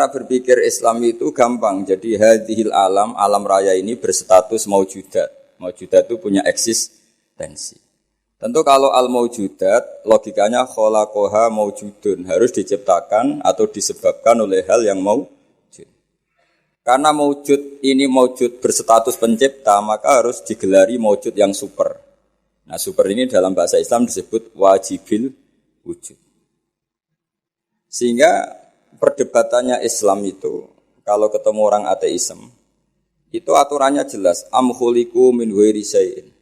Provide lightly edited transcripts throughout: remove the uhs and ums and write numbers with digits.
cara berpikir Islam itu gampang. Jadi hadhil alam, alam raya ini berstatus maujudat. Maujudat itu punya eksistensi. Tentu kalau al-maujudat, logikanya khalaqaha maujudun, harus diciptakan atau disebabkan oleh hal yang maujud. Karena maujud ini maujud berstatus pencipta, maka harus digelari maujud yang super. Nah, super ini dalam bahasa Islam disebut wajibil wujud. Sehingga perdebatannya Islam itu, kalau ketemu orang ateisme, itu aturannya jelas, am khuliqu min ghairi syai'in.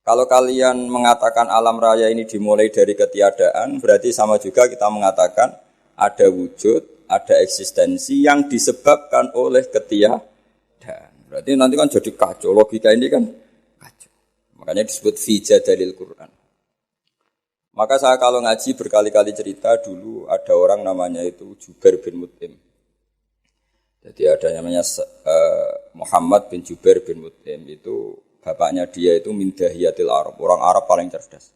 Kalau kalian mengatakan alam raya ini dimulai dari ketiadaan, berarti sama juga kita mengatakan ada wujud, ada eksistensi yang disebabkan oleh ketiadaan. Berarti nanti kan jadi kacau, logika ini kan kacau. Makanya disebut fija dalil Quran. Maka saya kalau ngaji berkali-kali cerita dulu ada orang namanya itu Jubair bin Mut'im. Jadi ada namanya Muhammad bin Jubair bin Mut'im itu. Bapaknya dia itu min dahiyatil Arab, orang Arab paling cerdas.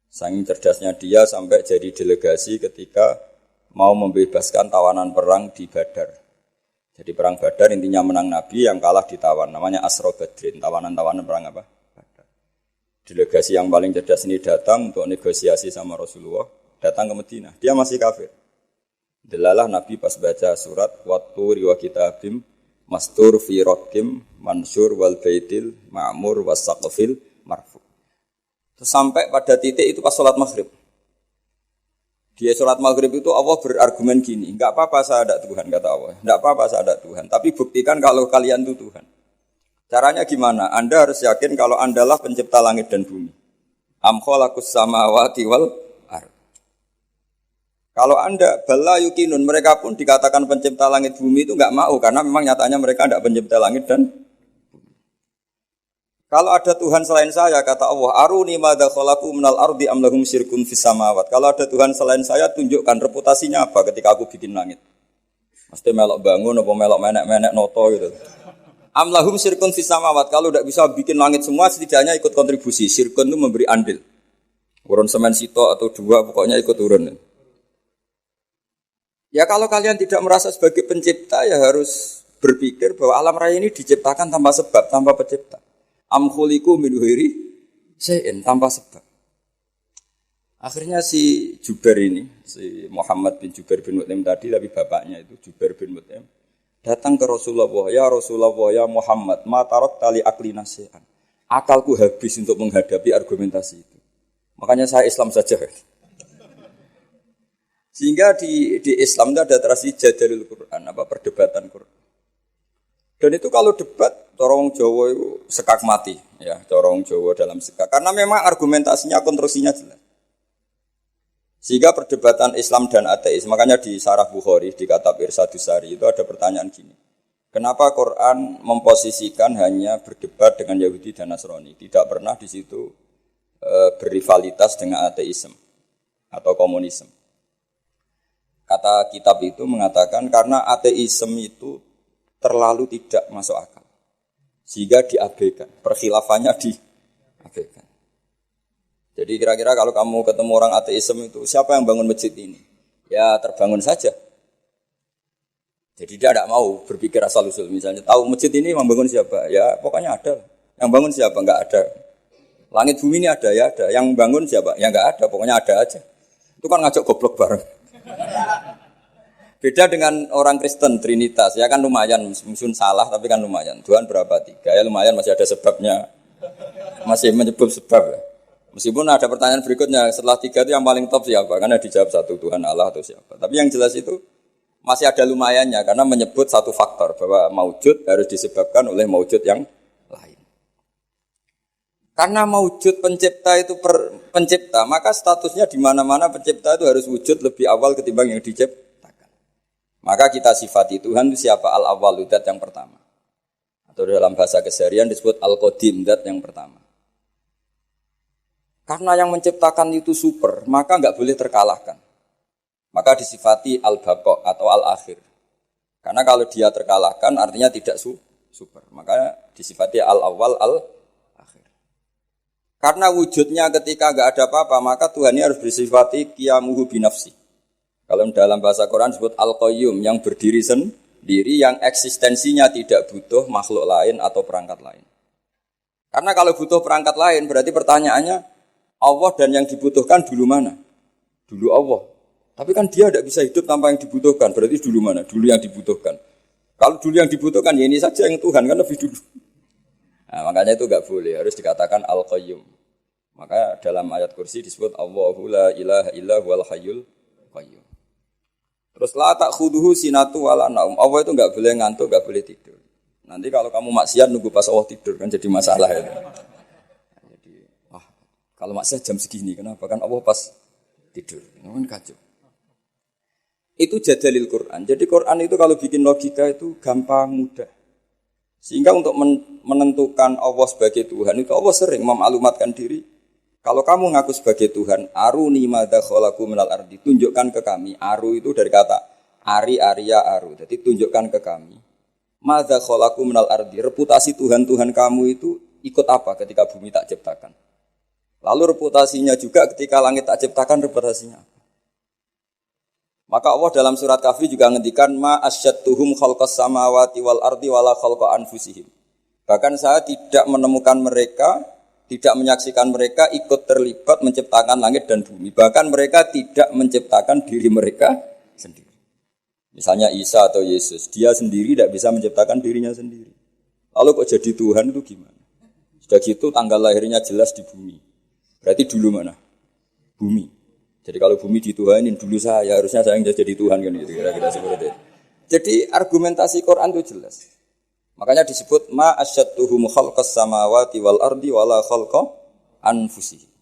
Saking cerdasnya dia sampai jadi delegasi ketika mau membebaskan tawanan perang di Badar. Jadi perang Badar intinya menang Nabi, yang kalah ditawan. Namanya Asra Badrin, tawanan-tawanan perang apa? Badar. Delegasi yang paling cerdas ini datang untuk negosiasi sama Rasulullah, datang ke Madinah. Dia masih kafir. Delalah Nabi pas baca surat Watturi wa kitabim Mastur fi rokim mansur wal baitil ma'mur wasaqfil marfu. Terus sampai pada titik itu pas sholat maghrib. Dia sholat maghrib itu Allah berargumen gini, enggak apa-apa saya ada Tuhan, kata Allah. Enggak apa-apa saya ada Tuhan, tapi buktikan kalau kalian itu Tuhan. Caranya gimana? Anda harus yakin kalau Andalah pencipta langit dan bumi. Am khalaqus samawati wal ardh. Kalau Anda bala yukinun, mereka pun dikatakan pencipta langit bumi itu enggak mau, karena memang nyatanya mereka enggak pencipta langit dan bumi. Kalau ada Tuhan selain saya, kata Allah, aruni madza khalaqu minal ardi am lahum syirkun fis samawat. Kalau ada Tuhan selain saya, tunjukkan reputasinya apa ketika aku bikin langit. Mesti melok bangun apa melok menek-menek noto gitu. Am lahum syirkun fis samawat. Kalau enggak bisa bikin langit semua, setidaknya ikut kontribusi. Syirkun itu memberi andil. Urun semen sito atau dua, pokoknya ikut urun. Ya kalau kalian tidak merasa sebagai pencipta, ya harus berpikir bahwa alam raya ini diciptakan tanpa sebab, tanpa pencipta. Am khuliqu min ghairi syai'in, tanpa sebab. Akhirnya si Jubair ini, si Muhammad bin Jubair bin Mut'im tadi, tapi bapaknya itu Jubair bin Mut'im, datang ke Rasulullah, ya Rasulullah, ya Muhammad, ma tarakta li aqli syai'an. Akalku habis untuk menghadapi argumentasi itu. Makanya saya Islam saja. Sehingga di Islam itu ada tradisi jadalul Quran, perdebatan Quran. Dan itu kalau debat, corong Jawa itu sekak mati, ya, corong Jawa dalam sekak. Karena memang argumentasinya, konstruksinya jelas. Sehingga perdebatan Islam dan ateis, makanya di Syarah Bukhari, di Kitab Irsyadus Sari itu ada pertanyaan gini. Kenapa Quran memposisikan hanya berdebat dengan Yahudi dan Nasrani? Tidak pernah di situ berrivalitas dengan ateisme atau komunisme. Kata kitab itu mengatakan karena ateisme itu terlalu tidak masuk akal. Sehingga diabaikan, perkhilafannya diabaikan. Jadi kira-kira kalau kamu ketemu orang ateisme itu, siapa yang bangun masjid ini? Ya terbangun saja. Jadi dia tidak mau berpikir asal-usul. Misalnya tahu masjid ini yang bangun siapa? Ya pokoknya ada. Yang bangun siapa? Enggak ada. Langit bumi ini ada, ya ada. Yang bangun siapa? Ya enggak ada, pokoknya ada aja. Itu kan ngajak goblok bareng. Beda dengan orang Kristen Trinitas, ya kan lumayan, mungkin salah tapi kan lumayan. Tuhan berapa? 3, ya lumayan masih ada sebabnya, masih menyebut sebab. Meskipun ada pertanyaan berikutnya, setelah 3 itu yang paling top siapa? Karena dijawab 1 Tuhan Allah atau siapa. Tapi yang jelas itu masih ada lumayannya karena menyebut satu faktor bahwa maujud harus disebabkan oleh maujud yang lain. Karena maujud pencipta itu pencipta, maka statusnya di mana-mana pencipta itu harus wujud lebih awal ketimbang yang diciptakan. Maka kita sifati Tuhan itu siapa? Al-awwal, dat yang pertama. Atau dalam bahasa keseharian disebut Al-Qadim, dat yang pertama. Karena yang menciptakan itu super, maka enggak boleh terkalahkan. Maka disifati Al-Baqa atau Al-Akhir. Karena kalau dia terkalahkan artinya tidak super. Maka disifati Al-Awwal, Al-Akhir. Karena wujudnya ketika enggak ada apa-apa, maka Tuhan ini harus bersifati qiyamuhu binafsi. Kalau dalam bahasa Quran disebut Al-Qayyum, yang berdiri sendiri, yang eksistensinya tidak butuh makhluk lain atau perangkat lain. Karena kalau butuh perangkat lain, berarti pertanyaannya, Allah dan yang dibutuhkan dulu mana? Dulu Allah. Tapi kan dia tidak bisa hidup tanpa yang dibutuhkan, berarti dulu mana? Dulu yang dibutuhkan. Kalau dulu yang dibutuhkan, ya ini saja yang Tuhan, kan lebih dulu. Nah, makanya itu enggak boleh, harus dikatakan Al-Qayyum. Maka dalam ayat kursi disebut Allahu la ilaha illa huwal hayyul qayyum. Terus la ta'khudhuhu sinatu wala naum. Allah itu enggak boleh ngantuk, enggak boleh tidur. Nanti kalau kamu maksiat nunggu pas Allah tidur kan jadi masalah itu. Jadi, kalau maksiat jam segini kenapa? Kan Allah pas tidur. Kan kacau. Itu jadalil Quran. Jadi Quran itu kalau bikin logika itu gampang, mudah. Sehingga untuk menentukan Allah sebagai Tuhan itu Allah sering memaklumatkan diri. Kalau kamu ngaku sebagai Tuhan, aruni madza khalaqu minal ardi, tunjukkan ke kami. Aru itu dari kata ari, aria, aru. Jadi tunjukkan ke kami. Madza khalaqu minal ardi, reputasi Tuhan-Tuhan kamu itu ikut apa ketika bumi tak ciptakan? Lalu reputasinya juga ketika langit tak ciptakan, reputasinya apa? Maka Allah dalam surat Kahfi juga ngendikan ma asyadtuhum khalqas samawati wal ardi wala khalqa anfusihim. Bahkan saya tidak menemukan mereka, tidak menyaksikan mereka ikut terlibat menciptakan langit dan bumi. Bahkan mereka tidak menciptakan diri mereka sendiri. Misalnya Isa atau Yesus, dia sendiri tidak bisa menciptakan dirinya sendiri. Lalu kok jadi Tuhan itu gimana? Sudah gitu tanggal lahirnya jelas di bumi. Berarti dulu mana? Bumi. Jadi kalau bumi dituhanin dulu saya, harusnya saya yang jadi Tuhan kan gitu, kira-kira seperti itu. Jadi argumentasi Quran itu jelas. Makanya disebut ma asyadtuhum khalqas samawati wal ardi wala khalqa anfusihim.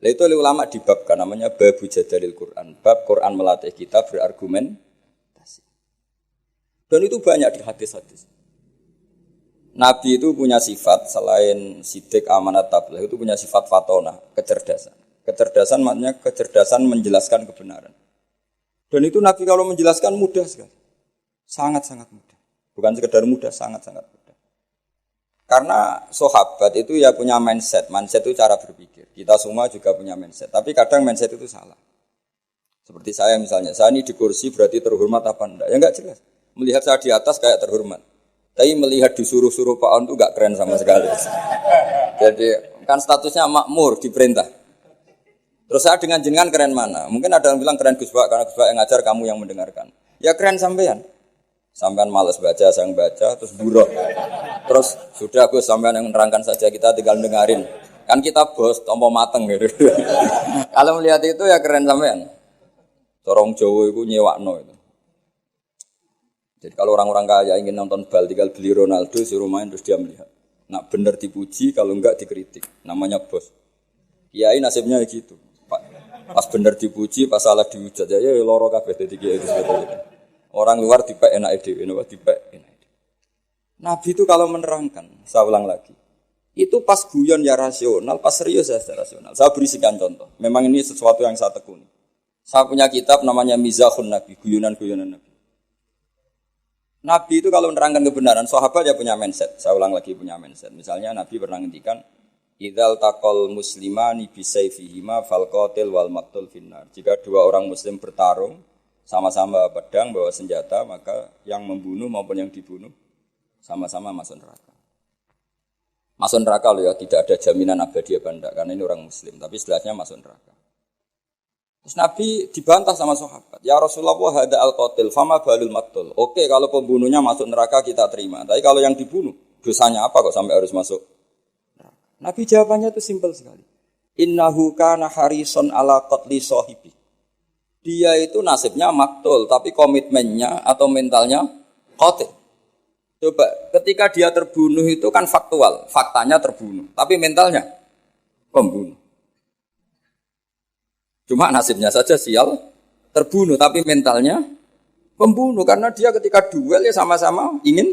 Lah itu oleh ulama dibabkan namanya babu jadalil Quran. Bab Quran melatih kita berargumentasi. Dan itu banyak di hadis-hadis. Nabi itu punya sifat selain sidik, amanat, tabligh itu punya sifat fatona, kecerdasan. Kecerdasan maknanya kecerdasan menjelaskan kebenaran. Dan itu Nabi kalau menjelaskan mudah sekali. Sangat-sangat mudah. Bukan sekedar mudah, sangat-sangat mudah. Karena sahabat itu ya punya mindset. Mindset itu cara berpikir. Kita semua juga punya mindset. Tapi kadang mindset itu salah. Seperti saya misalnya. Saya ini di kursi berarti terhormat apa enggak? Ya enggak jelas. Melihat saya di atas kayak terhormat. Tapi melihat disuruh-suruh Pak On itu enggak keren sama sekali. Jadi kan statusnya makmur, diperintah. Terus saya dengan jenengan keren mana? Mungkin ada yang bilang keren Gus Bak, karena Gus Bak yang ngajar, kamu yang mendengarkan. Ya keren sampean. Sampean malas baca, saya yang baca, terus buruk. Terus sudah Gus, sampean yang menerangkan saja, kita tinggal dengarin. Kan kita bos, tompo mateng gitu. Kalau melihat itu ya keren sampean. Corong Jawa itu nyewakno itu. Jadi kalau orang-orang kaya ingin nonton bal, tinggal beli Ronaldo, suruh main terus dia melihat. Nak bener dipuji, kalau enggak dikritik. Namanya bos. Kiai nasibnya gitu. Pas bener dipuji, pas salah dihujat ya loro kabeh dadi kiai itu sebetulnya. Orang luar dipek enak dhewe, napa dipek enak. Nabi itu kalau menerangkan, saya ulang lagi. Itu pas guyon ya rasional, pas serius ya rasional. Saya beri sekian contoh. Memang ini sesuatu yang saya tekuni. Saya punya kitab namanya Mizahun Nabi, guyonan-guyonan Nabi. Nabi itu kalau menerangkan kebenaran, sahabat ya punya mindset. Saya ulang lagi punya mindset. Misalnya Nabi pernah ngendikan idzal taqal muslimani bisayfihima fal qatil wal maqtul finnar. Jika dua orang muslim bertarung sama-sama pedang bawa senjata, maka yang membunuh maupun yang dibunuh sama-sama masuk neraka. Masuk neraka loh ya, tidak ada jaminan abadi apa enggak karena ini orang muslim, tapi istilahnya masuk neraka. Terus Nabi dibantah sama sahabat, "Ya Rasulullah, hada al-qatil fama balul maqtul." Oke, kalau pembunuhnya masuk neraka kita terima, tapi kalau yang dibunuh dosanya apa kok sampai harus masuk? Nabi jawabannya itu simpel sekali. Innahu kana harison ala qatli sahibi. Dia itu nasibnya maktul, tapi komitmennya atau mentalnya qatil. Coba, ketika dia terbunuh itu kan faktual, faktanya terbunuh, tapi mentalnya pembunuh. Cuma nasibnya saja sial, terbunuh, tapi mentalnya pembunuh. Karena dia ketika duel ya sama-sama ingin.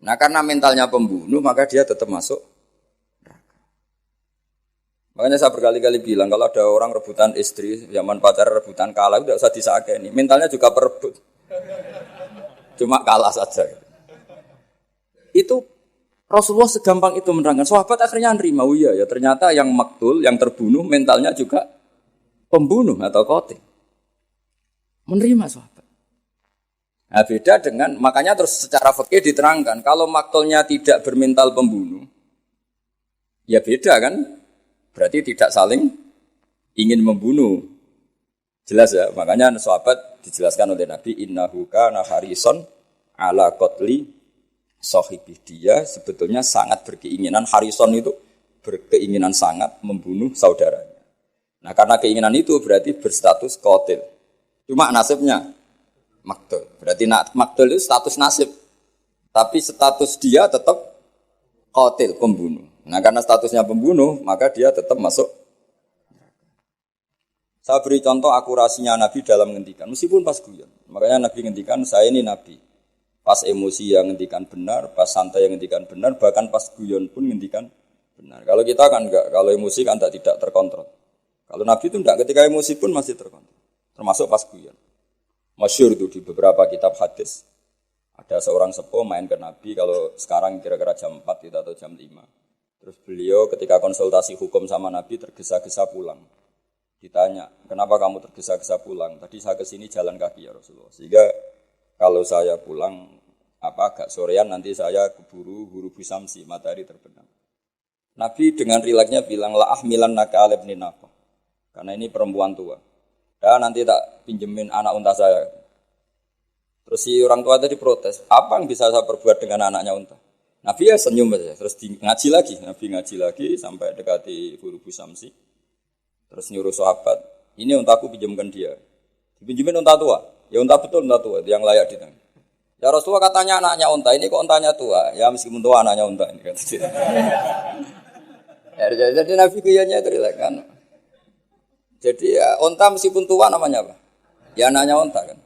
Nah karena mentalnya pembunuh, maka dia tetap masuk. Makanya saya berkali-kali bilang, kalau ada orang rebutan istri, zaman pacaran rebutan kalah, tidak usah disakeni. Mentalnya juga perebut. Cuma kalah saja. Itu Rasulullah segampang itu menerangkan. Sahabat akhirnya nerima, oh iya ya, ternyata yang maktul, yang terbunuh, mentalnya juga pembunuh atau qatil. menerima sahabat. Nah, beda dengan, makanya terus secara fikih diterangkan, kalau maktulnya tidak bermental pembunuh, ya beda kan? Berarti tidak saling ingin membunuh. Jelas ya, makanya sahabat dijelaskan oleh Nabi, innahu kana harison ala qatli sahibih. Dia sebetulnya sangat berkeinginan, harison itu berkeinginan sangat membunuh saudaranya. Nah karena keinginan itu berarti berstatus qatil. Cuma nasibnya maktul. Berarti maktul itu status nasib. Tapi status dia tetap qatil, pembunuh. Nah karena statusnya pembunuh, maka dia tetap masuk. Saya beri contoh akurasinya Nabi dalam ngendikan, meskipun pas guyon. Makanya Nabi ngendikan, saya ini Nabi. Pas emosi yang ngendikan benar, pas santai yang ngendikan benar, bahkan pas guyon pun ngendikan benar. Kalau kita kan enggak, kalau emosi kan tidak terkontrol. Kalau Nabi itu enggak, ketika emosi pun masih terkontrol. Termasuk pas guyon. Masyhur itu di beberapa kitab hadis. Ada seorang sepuh main ke Nabi, kalau sekarang kira-kira jam 4 gitu, atau jam 5. Terus beliau ketika konsultasi hukum sama Nabi tergesa-gesa pulang. Ditanya, kenapa kamu tergesa-gesa pulang? Tadi saya ke sini jalan kaki ya Rasulullah. Sehingga kalau saya pulang agak sorean nanti saya keburu huru bisamsi, matahari terbenam. Nabi dengan rileksnya bilang, la ahmilan naka alibni naqah. Karena ini perempuan tua. Dan nanti tak pinjemin anak unta saya. Terus si orang tua tadi protes, apa yang bisa saya perbuat dengan anaknya unta? Nabi ya senyum saja. Terus ngaji lagi, Nabi ngaji lagi sampai dekati huru bisamsi. Terus nyuruh sahabat, ini untaku pinjamkan dia. Dipinjemin unta tua. Ya unta betul, unta tua, yang layak ditang. Ya Rasulullah katanya anaknya unta, ini kok untanya tua? Ya meskipun tua anaknya unta ini. Jadi Nabi kuyanya itu kan. Jadi ya unta meskipun tua namanya apa? Ya anaknya unta kan.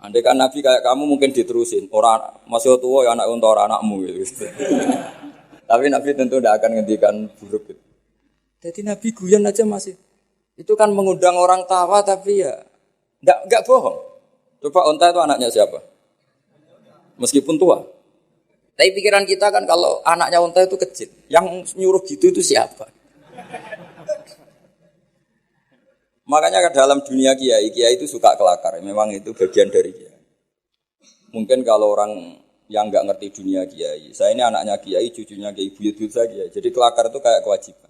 Andai kan Nabi kayak kamu mungkin diterusin. Orang masih tua ya anak unta orang anakmu gitu. Tapi Nabi tentu tidak akan ngendikan buruk gitu. Jadi Nabi guyon aja masih. Itu kan mengundang orang tawa tapi ya enggak bohong. Coba unta itu anaknya siapa? Meskipun tua. Tapi pikiran kita kan kalau anaknya unta itu kecil. Yang nyuruh gitu itu siapa? Makanya ke dalam dunia kiai itu suka kelakar. Memang itu bagian dari kiai. Mungkin kalau orang yang enggak ngerti dunia kiai. Saya ini anaknya kiai, cucunya kiai, buyut-buyut saya kiai. Jadi kelakar itu kayak kewajiban.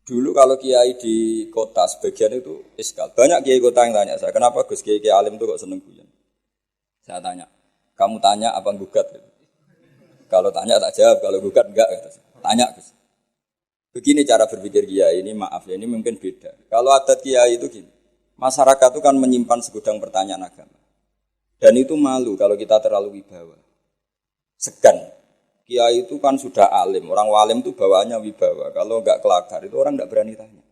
Dulu kalau kiai di kota sebagian itu iskal. Banyak kiai kota yang tanya saya, kenapa Gus kiai alim itu kok seneng guyon? Saya tanya, kamu tanya apa gugat? Kalau tanya tak jawab, kalau gugat enggak. Tanya Gus. Begini cara berpikir kiai ini, maaf ya ini mungkin beda. Kalau adat kiai itu gini, masyarakat itu kan menyimpan segudang pertanyaan agama. Dan itu malu kalau kita terlalu wibawa. Segan. Kiai itu kan sudah alim, orang walim itu bawaannya wibawa. Kalau enggak kelakar itu orang enggak berani tanya.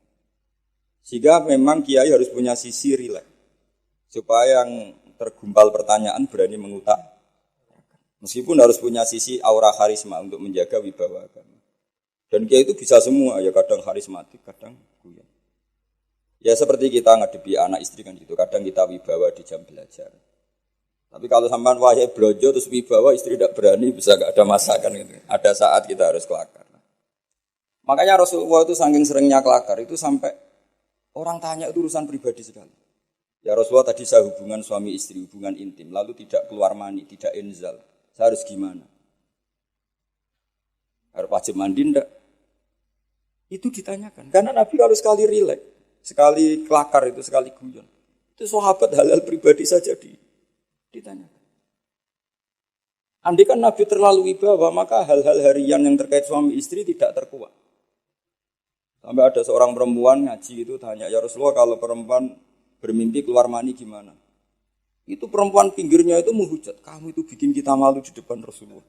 Sehingga memang kiai harus punya sisi rileks. Supaya yang tergumpal pertanyaan berani mengutak. Meskipun harus punya sisi aura karisma untuk menjaga wibawa agama. Dan kiai itu bisa semua, ya kadang karismatik, kadang guyon. Ya seperti kita ngadepi anak istri kan gitu, kadang kita wibawa di jam belajar. Tapi kalau sampean wahai blojo terus wibawa istri tidak berani bisa enggak ada masakan gitu. Ada saat kita harus kelakar. Makanya Rasulullah itu saking seringnya kelakar itu sampai orang tanya itu urusan pribadi sekali. Ya Rasulullah tadi saya hubungan suami istri, hubungan intim, lalu tidak keluar mani, tidak inzal. Saya harus gimana? Harus wajib mandi enggak? Itu ditanyakan. Karena Nabi kalau sekali rileks, sekali kelakar itu, sekali guyon. Itu sahabat halal pribadi saja ditanyakan. Andai kan Nabi terlalu wibawa, maka hal-hal harian yang terkait suami istri tidak terkuat. Sampai ada seorang perempuan ngaji itu tanya, ya Rasulullah kalau perempuan bermimpi keluar mani gimana? Itu perempuan pinggirnya itu menghujat, kamu itu bikin kita malu di depan Rasulullah.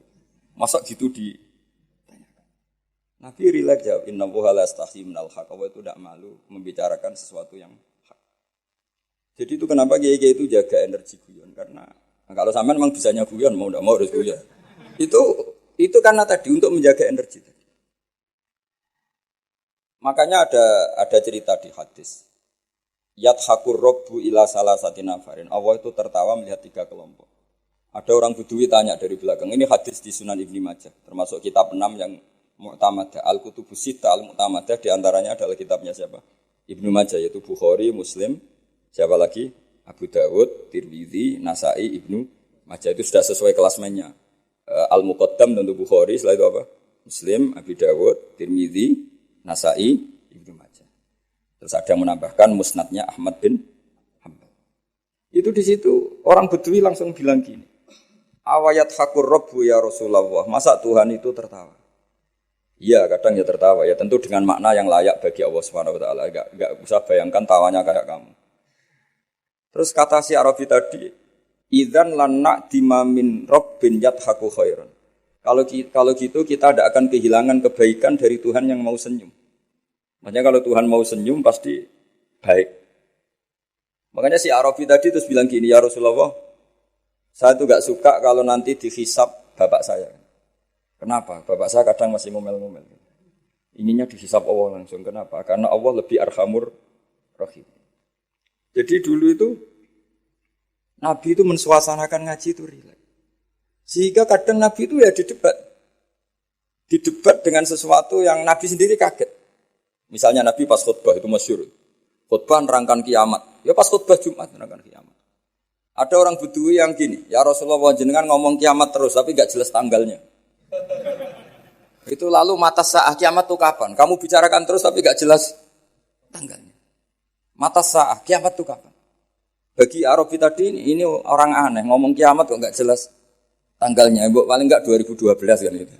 Masa gitu ditanyakan? Nabi rileks jawab, innallaha la yastahi minal haqq. Allah itu tidak malu membicarakan sesuatu yang hak. Jadi itu kenapa kiai-kiai itu jaga energi guyon, karena kalau sampean memang bisanya guyon mau tidak mau harus guyon. Itu karena tadi untuk menjaga energi. Makanya ada cerita di hadis. Yadhakur rabbu ila salasati nafarin. Allah itu tertawa melihat 3 kelompok. Ada orang Bedui tanya dari belakang. Ini hadis di Sunan Ibnu Majah, termasuk kitab 6 yang mu'tamadah. Al-Kutubus Sittah al-Mu'tamadah di antaranya adalah kitabnya siapa? Ibnu Majah, yaitu Bukhari, Muslim, Siapa lagi? Abu Dawud, Tirmidzi, Nasai, Ibnu Majah itu sudah sesuai kelasmennya. Al-Muqaddam tentu Bukhari, setelah itu apa? Muslim, Abu Dawud, Tirmidzi, Nasai, Ibnu Majah. Terus ada yang menambahkan musnadnya Ahmad bin Hanbal. Itu di situ orang Bedui langsung bilang gini. Awayat hakur Rabbu ya Rasulullah. Masa Tuhan itu tertawa? Iya, kadang ya tertawa. Ya tentu dengan makna yang layak bagi Allah Subhanahu wa taala. Enggak usah bayangkan tawanya kayak kamu. Terus kata si Arabi tadi, idzan lanna dimamin rabbin yadhaku khairan. Kalau gitu kita tidak akan kehilangan kebaikan dari Tuhan yang mau senyum. Makanya kalau Tuhan mau senyum pasti baik. Makanya si Arabi tadi terus bilang gini, ya Rasulullah, saya tuh gak suka kalau nanti dihisab bapak saya. Kenapa? Bapak saya kadang masih ngomel-ngomel. Ininya dihisab Allah langsung. Kenapa? Karena Allah lebih arhamur rahim. Jadi dulu itu Nabi itu mensuasanakan ngaji itu rileks. Sehingga kadang Nabi itu ya didebat. Didebat dengan sesuatu yang Nabi sendiri kaget. Misalnya Nabi pas khutbah itu masyhur. Khutbah nerangkan kiamat. Ya pas khutbah Jumat nerangkan kiamat. Ada orang Bedui yang gini, ya Rasulullah jenengan ngomong kiamat terus tapi enggak jelas tanggalnya. Itu lalu mata sa'ah kiamat itu kapan? Kamu bicarakan terus tapi enggak jelas tanggalnya. Mata sa'ah kiamat itu kapan? Bagi Arabi tadi ini orang aneh ngomong kiamat kok enggak jelas tanggalnya. Paling enggak 2012 kan itu.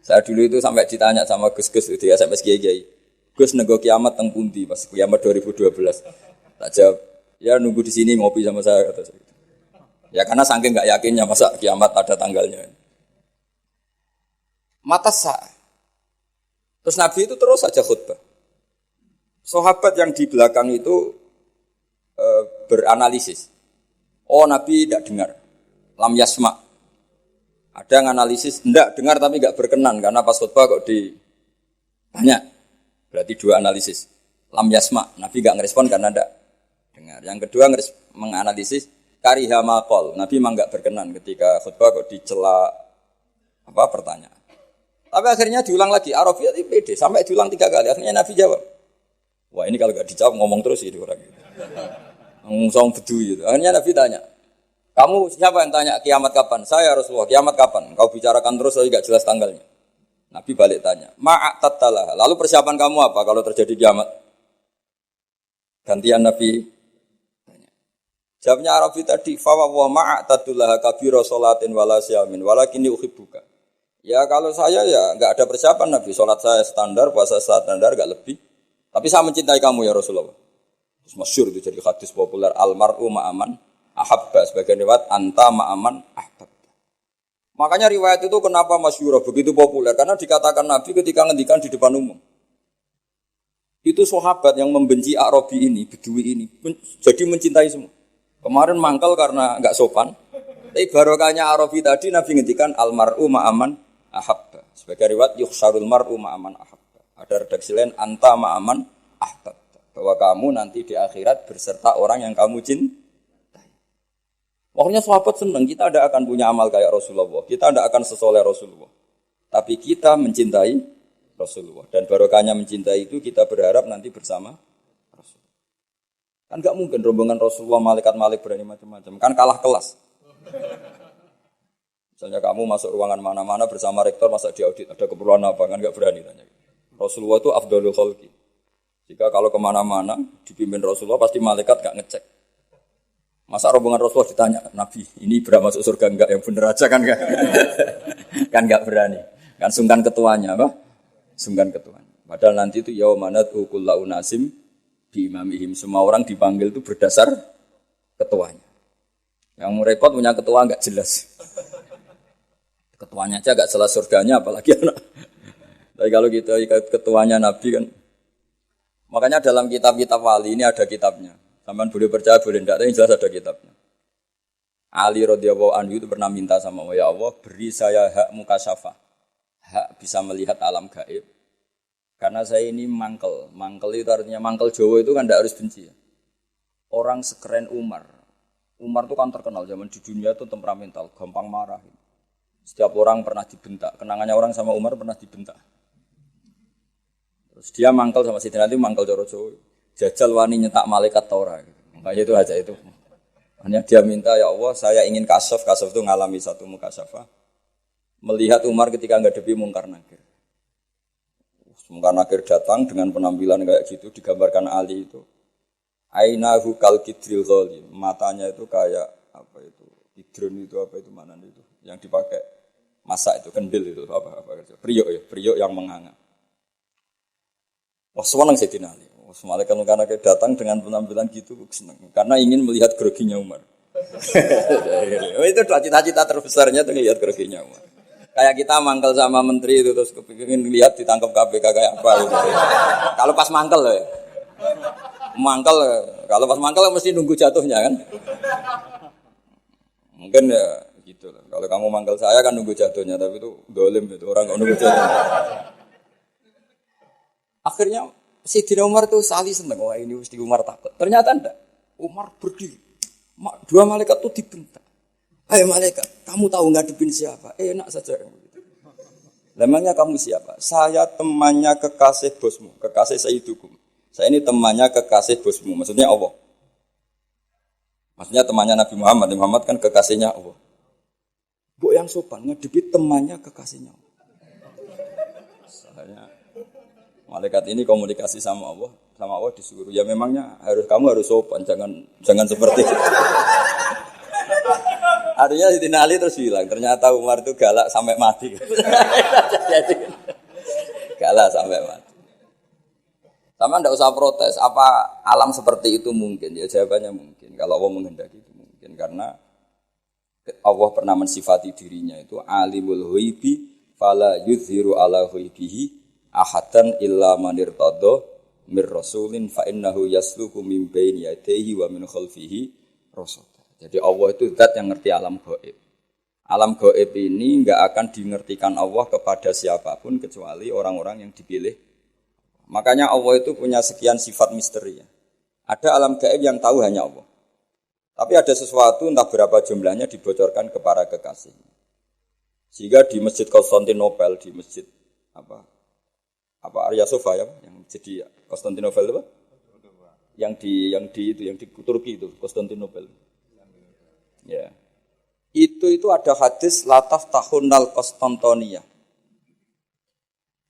Saya dulu itu sampai ditanya sama Gus-Gus itu ya sampai kiai-kiai. Gus nego kiamat teng pundi pas kiamat 2012. Tak jawab, ya nunggu di sini ngopi sama saya kata saya. Ya karena saking enggak yakinnya masa kiamat ada tanggalnya. Mata sa'ah. Terus Nabi itu terus saja khutbah. Sahabat yang di belakang itu beranalisis. Oh Nabi tidak dengar. Lam yasma. Ada yang analisis, tidak dengar tapi tidak berkenan. Karena pas khutbah kok ditanya. Berarti dua analisis. Lam yasma. Nabi tidak ngerespon karena tidak dengar. Yang kedua menganalisis kariha maqal. Nabi memang tidak berkenan ketika khutbah kok dicela pertanyaan. Tapi akhirnya diulang lagi. Arafiyat itu pede. Sampai diulang 3 kali. Akhirnya Nabi jawab. Wah ini kalau gak dijawab ngomong terus ini orang gitu. Ngomong Bedui gitu. Akhirnya Nabi tanya, kamu siapa yang tanya kiamat kapan? Saya Rasulullah, kiamat kapan? Kau bicarakan terus tapi gak jelas tanggalnya. Nabi balik tanya, ma'atattalah. Lalu persiapan kamu apa kalau terjadi kiamat? Gantian Nabi tanya. Jawabnya Arabi tadi, fawwah ma'atattalah kabira sholatin wala siyamin walakini uhibbuka. Ya kalau saya ya gak ada persiapan Nabi. Sholat saya standar, puasa standar gak lebih. Tapi saya mencintai kamu ya Rasulullah. Terus masyhur itu jadi hadis populer almar'u ma'aman ahabba sebagai riwayat anta ma'aman ahbab. Makanya riwayat itu kenapa masyhur begitu populer karena dikatakan Nabi ketika ngendikan di depan umum. Itu sahabat yang membenci Arabi ini, Bedui ini jadi mencintai semua. Kemarin mangkal karena enggak sopan. Tapi barokahnya Arabi tadi Nabi ngendikan almar'u ma'aman ahabba. Sebagai riwayat yuhsyarul mar'u ma'aman ahabba. Ada redaksi lain anta ma'aman ahbab. Bahwa kamu nanti di akhirat berserta orang yang kamu cintai. Pokoknya sahabat senang, kita tidak akan punya amal kayak Rasulullah. Kita tidak akan sesoleh Rasulullah. Tapi kita mencintai Rasulullah. Dan barokahnya mencintai itu kita berharap nanti bersama Rasulullah. Kan gak mungkin rombongan Rasulullah malaikat-malaikat berani macam-macam. Kan kalah kelas. Misalnya kamu masuk ruangan mana-mana bersama rektor, masa diaudit, ada keperluan apa, kan gak berani tanya. Rasulullah itu afdhalul khalqi. Jika kalau kemana-mana dipimpin Rasulullah pasti malaikat gak ngecek. Masa rombongan Rasulullah ditanya, Nabi ini berapa masuk surga enggak? Yang bener aja kan enggak? Kan enggak berani. Kan sungkan ketuanya apa? Sungkan ketuanya. Padahal nanti itu yaumanat kullu nasim bi imamihim. Semua orang dipanggil itu berdasar ketuanya. Yang repot punya ketua enggak jelas. Ketuanya aja enggak jelas surganya apalagi anak. Tapi kalau kita ikut ketuanya Nabi kan. Makanya dalam kitab-kitab wali ini ada kitabnya. Sampai boleh percaya boleh tidak, tapi jelas ada kitabnya. Ali radhiyallahu anhu itu pernah minta sama Allah, ya Allah beri saya hak mukasyafah. Hak bisa melihat alam gaib. Karena saya ini mangkel. Mangkel itu artinya mangkel Jawa itu kan tidak harus benci. Orang sekeren Umar. Umar itu kan terkenal zaman di dunia itu temperamental, gampang marah. Setiap orang pernah dibentak. Kenangannya orang sama Umar pernah dibentak. Terus dia mangkel sama Sidin Ali, mangkel Joro Jawa. jajal wani nyetak malaikat Torah. Makanya itu aja itu. Hanya dia minta, ya Allah, saya ingin kasaf itu ngalami satu mukasyafah. Melihat Umar ketika ngadepi Mungkar Nakir. Mungkar Nakir datang dengan penampilan kayak gitu, digambarkan Ali itu. Ainahu kal kidril ghali, matanya itu kayak apa itu? Hidron itu apa itu mana itu? Yang dipakai masak itu kendil itu apa priok ya, priok yang menganga. Wah, senang Sayyidina Ali. Malaikat Mungkar Nakir datang dengan penampilan gitu senang karena ingin melihat groginya Umar. Itu cita-cita terbesarnya tuh lihat groginya Umar. Kayak kita mangkel sama menteri itu terus kepingin lihat ditangkap KPK kayak apa gitu. Kalau pas mangkel ya. Mangkel, kalau pas mangkel mesti nunggu jatuhnya kan. Mungkin ya gitu lah. Kalau kamu mangkel saya kan nunggu jatuhnya, tapi itu dolim itu orang nggak nunggu jatuhnya. Akhirnya Sayyidina Umar tuh sali seneng, wah ini mesti Umar takut. Ternyata enggak. Umar berdiri. Dua malaikat tuh dibentak. Hai malaikat, kamu tahu ngadepin siapa? Enak saja kamu gitu. Memangnya kamu siapa? Saya temannya kekasih bosmu, kekasih Sayyidukum. Saya ini temannya kekasih bosmu, maksudnya Allah. Maksudnya temannya Nabi Muhammad. Nabi Muhammad kan kekasihnya Allah. Bu yang sopan ngadepi temannya kekasihnya Allah. Saya malaikat ini komunikasi sama Allah disuruh. Ya memangnya kamu harus sopan, jangan seperti itu. Artinya Sayyidina Ali terus bilang, ternyata Umar itu galak sampai mati. Galak sampai mati. Sama ndak usah protes, apa alam seperti itu mungkin? Ya jawabannya mungkin. Kalau Allah menghendaki itu mungkin karena Allah pernah mensifati dirinya itu alimul ghaibi fala yuzhiru ala ghaibihi ahadan illa man irtada mir rasulin fa innahu yasluku min baini yadayhi wa min khalfihi rasul. Jadi Allah itu zat yang ngerti alam gaib. Alam gaib ini enggak akan dingertikan Allah kepada siapapun kecuali orang-orang yang dipilih. Makanya Allah itu punya sekian sifat misteri. Ada alam gaib yang tahu hanya Allah. Tapi ada sesuatu entah berapa jumlahnya dibocorkan ke para kekasih. Sehingga di Masjid Konstantinopel, di Masjid apa Arya Sofia yang jadi Konstantinopel apa? Yang di Turki itu Konstantinopel. Ya. Itu ada hadis lataf tahunal Konstantinia.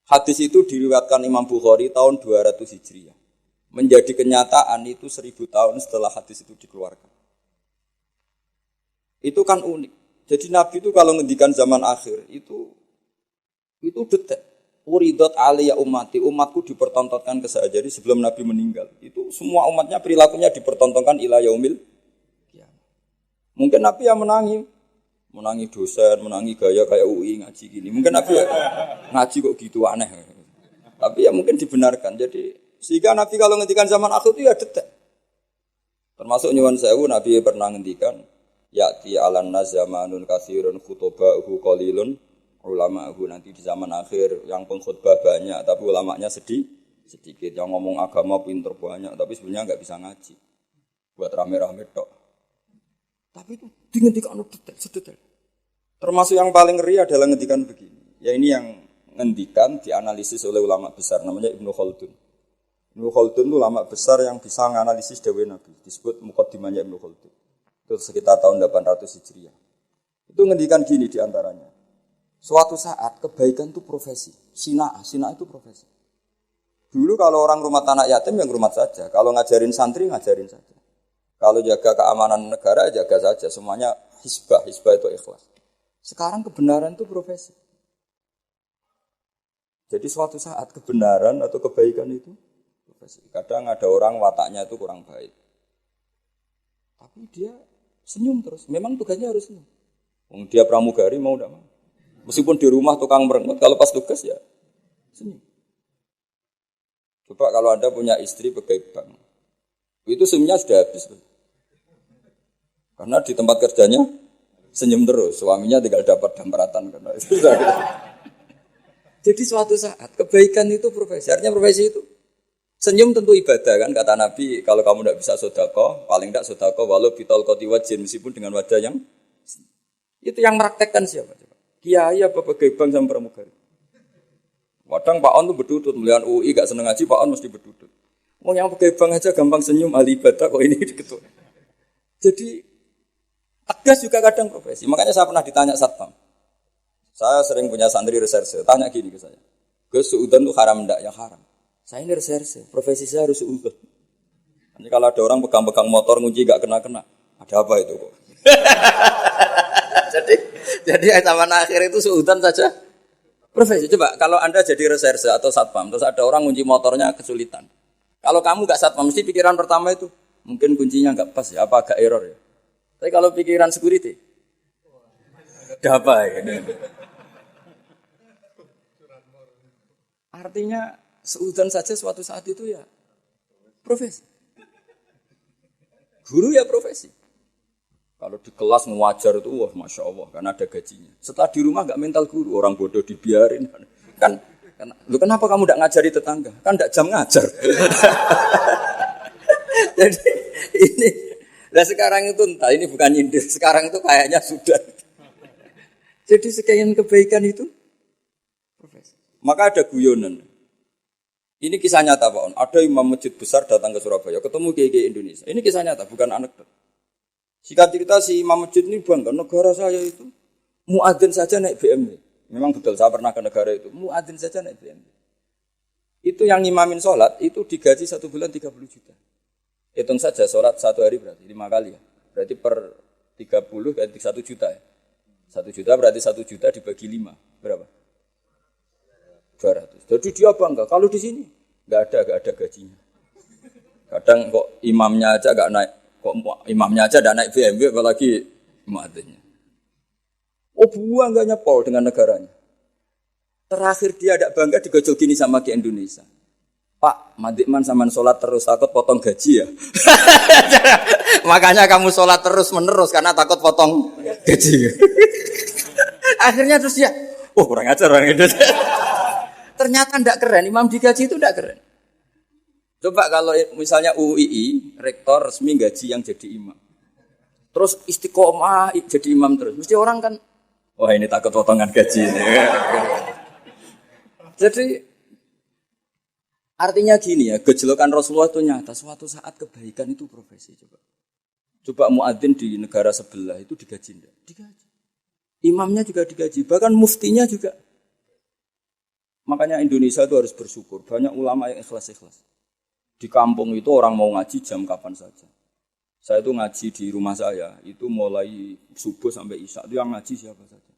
Hadis itu diriwayatkan Imam Bukhari tahun 200 Hijriah. Menjadi kenyataan itu 1000 tahun setelah hadis itu dikeluarkan. Itu kan unik. Jadi Nabi itu kalau ngendikan zaman akhir itu detek. Uridot aliyah ummati, umatku dipertontonkan ke saya. Jadi sebelum Nabi meninggal, itu semua umatnya perilakunya dipertontonkan ila yaumil qiyamah. Mungkin Nabi yang menangi dosen, menangi gaya kayak UI ngaji gini. Mungkin Nabi ya, ngaji kok gitu aneh. Tapi ya mungkin dibenarkan. Jadi sehingga Nabi kalau ngendikan zaman akhir itu ya detek. Termasuk nyuwun sewu Nabi pernah ngendikan ya'ti 'alan nas zamanun katsirun khutoba'uhu qalilun ulama'uhu, nanti di zaman akhir yang pengkhutbah banyak tapi ulamanya sedikit, yang ngomong agama pinter banyak tapi sebenarnya enggak bisa ngaji. Buat rame-rame tok. Tapi itu ngendikan detail. Termasuk yang paling ngeri adalah ngendikan begini. Ya ini yang ngendikan dianalisis oleh ulama besar namanya Ibnu Khaldun. Ibnu Khaldun itu ulama besar yang bisa menganalisis dawuh Nabi, disebut Muqaddimahnya Ibnu Khaldun. Itu sekitar tahun 800 Hijriah. Itu ngendikan gini diantaranya. Suatu saat kebaikan itu profesi. Sina itu profesi. Dulu kalau orang rumah anak yatim yang rumah saja. Kalau ngajarin santri ngajarin saja. Kalau jaga keamanan negara jaga saja. Semuanya hisbah itu ikhlas. Sekarang kebenaran itu profesi. Jadi suatu saat kebenaran atau kebaikan itu profesi. Kadang ada orang wataknya itu kurang baik. Tapi dia senyum terus. Memang tugasnya harus senyum. Dia pramugari mau tidak mau. Meskipun di rumah tukang merengut, kalau pas tugas ya senyum. Coba kalau Anda punya istri pegawai bank, itu senyumnya sudah habis. Karena di tempat kerjanya senyum terus, suaminya tinggal dapat damparatan. Karena itu. Jadi suatu saat kebaikan itu profesi, artinya profesi itu senyum tentu ibadah kan, kata Nabi, kalau kamu tidak bisa sedekah, paling tidak sedekah walau bitol koti wajin, meskipun dengan wajah yang itu yang meraktekkan siapa? Kiai apa pegawai bank sama pramugari. Kadang Pak On tuh berdudut, melihat UI gak seneng ngaji, Pak On mesti berdudut. Wong yang pakai bank aja gampang senyum ahli ibadah kok ini ketua. Jadi tegas juga kadang profesi. Makanya saya pernah ditanya satpam. Saya sering punya santri reserse. Tanya gini ke saya. Gus, suudan itu haram enggak? Ya haram. Saya ini reserse. Profesi saya harus suudan. Nanti kalau ada orang pegang-pegang motor ngunci enggak kena-kena. Ada apa itu kok? jadi zaman akhir itu suudan saja. Profesi. Coba kalau Anda jadi reserse atau satpam. Terus ada orang ngunci motornya kesulitan. Kalau kamu enggak satpam, mesti pikiran pertama itu. Mungkin kuncinya enggak pas ya. Apa agak error ya. Tapi kalau pikiran security. Ada apa ya? Artinya seudan saja suatu saat itu ya profesi. Guru ya profesi. Kalau di kelas ngajar itu wah masya Allah karena ada gajinya. Setelah di rumah nggak mental guru, orang bodoh dibiarin kan. Lu kenapa kamu tidak ngajari tetangga? Kan tidak jam ngajar. Jadi ini, nah sekarang itu entah ini bukan nyindir. Sekarang itu kayaknya sudah. Jadi sekian kebaikan itu profesi. Maka ada guyonan. Ini kisah nyata Pak On. Ada imam masjid besar datang ke Surabaya, ketemu kiai Indonesia. Ini kisah nyata, bukan anekdot. Singkat cerita si imam masjid ini bangga, negara saya itu muadzin saja naik BMW. Memang betul, saya pernah ke negara itu. Muadzin saja naik BMW. Itu yang ngimamin sholat, itu digaji 1 bulan 30 juta. Hitung saja sholat 1 hari berarti 5 kali ya. Berarti per 30 berarti 1 juta ya. 1 juta berarti 1 juta dibagi 5. Berapa? 200. Jadi dia bangga. Kalau di sini nggak ada gajinya. Kadang kok imamnya aja nggak naik, kok imamnya aja nggak naik BMW, apalagi muadzinnya. Oh bangganya Paul dengan negaranya. Terakhir dia tidak bangga digojol gini sama ke Indonesia. Pak, Madikman sama sholat terus takut potong gaji ya. Makanya kamu sholat terus menerus karena takut potong gaji. Akhirnya terus dia, oh kurang ajar orang Indonesia. Ternyata tidak keren, imam digaji itu tidak keren. Coba kalau misalnya UII, rektor resmi gaji yang jadi imam. Terus istiqomah jadi imam terus. Mesti orang kan, wah ini takut potongan gaji ini. Jadi artinya gini ya, gejolokan Rasulullah itu nyata. Suatu saat kebaikan itu profesi. Coba muadzin di negara sebelah itu digaji enggak? Digaji. Imamnya juga digaji, bahkan muftinya juga. Makanya Indonesia itu harus bersyukur. Banyak ulama yang ikhlas-ikhlas. Di kampung itu orang mau ngaji jam kapan saja. Saya itu ngaji di rumah saya, itu mulai subuh sampai isya. Itu yang ngaji siapa saja.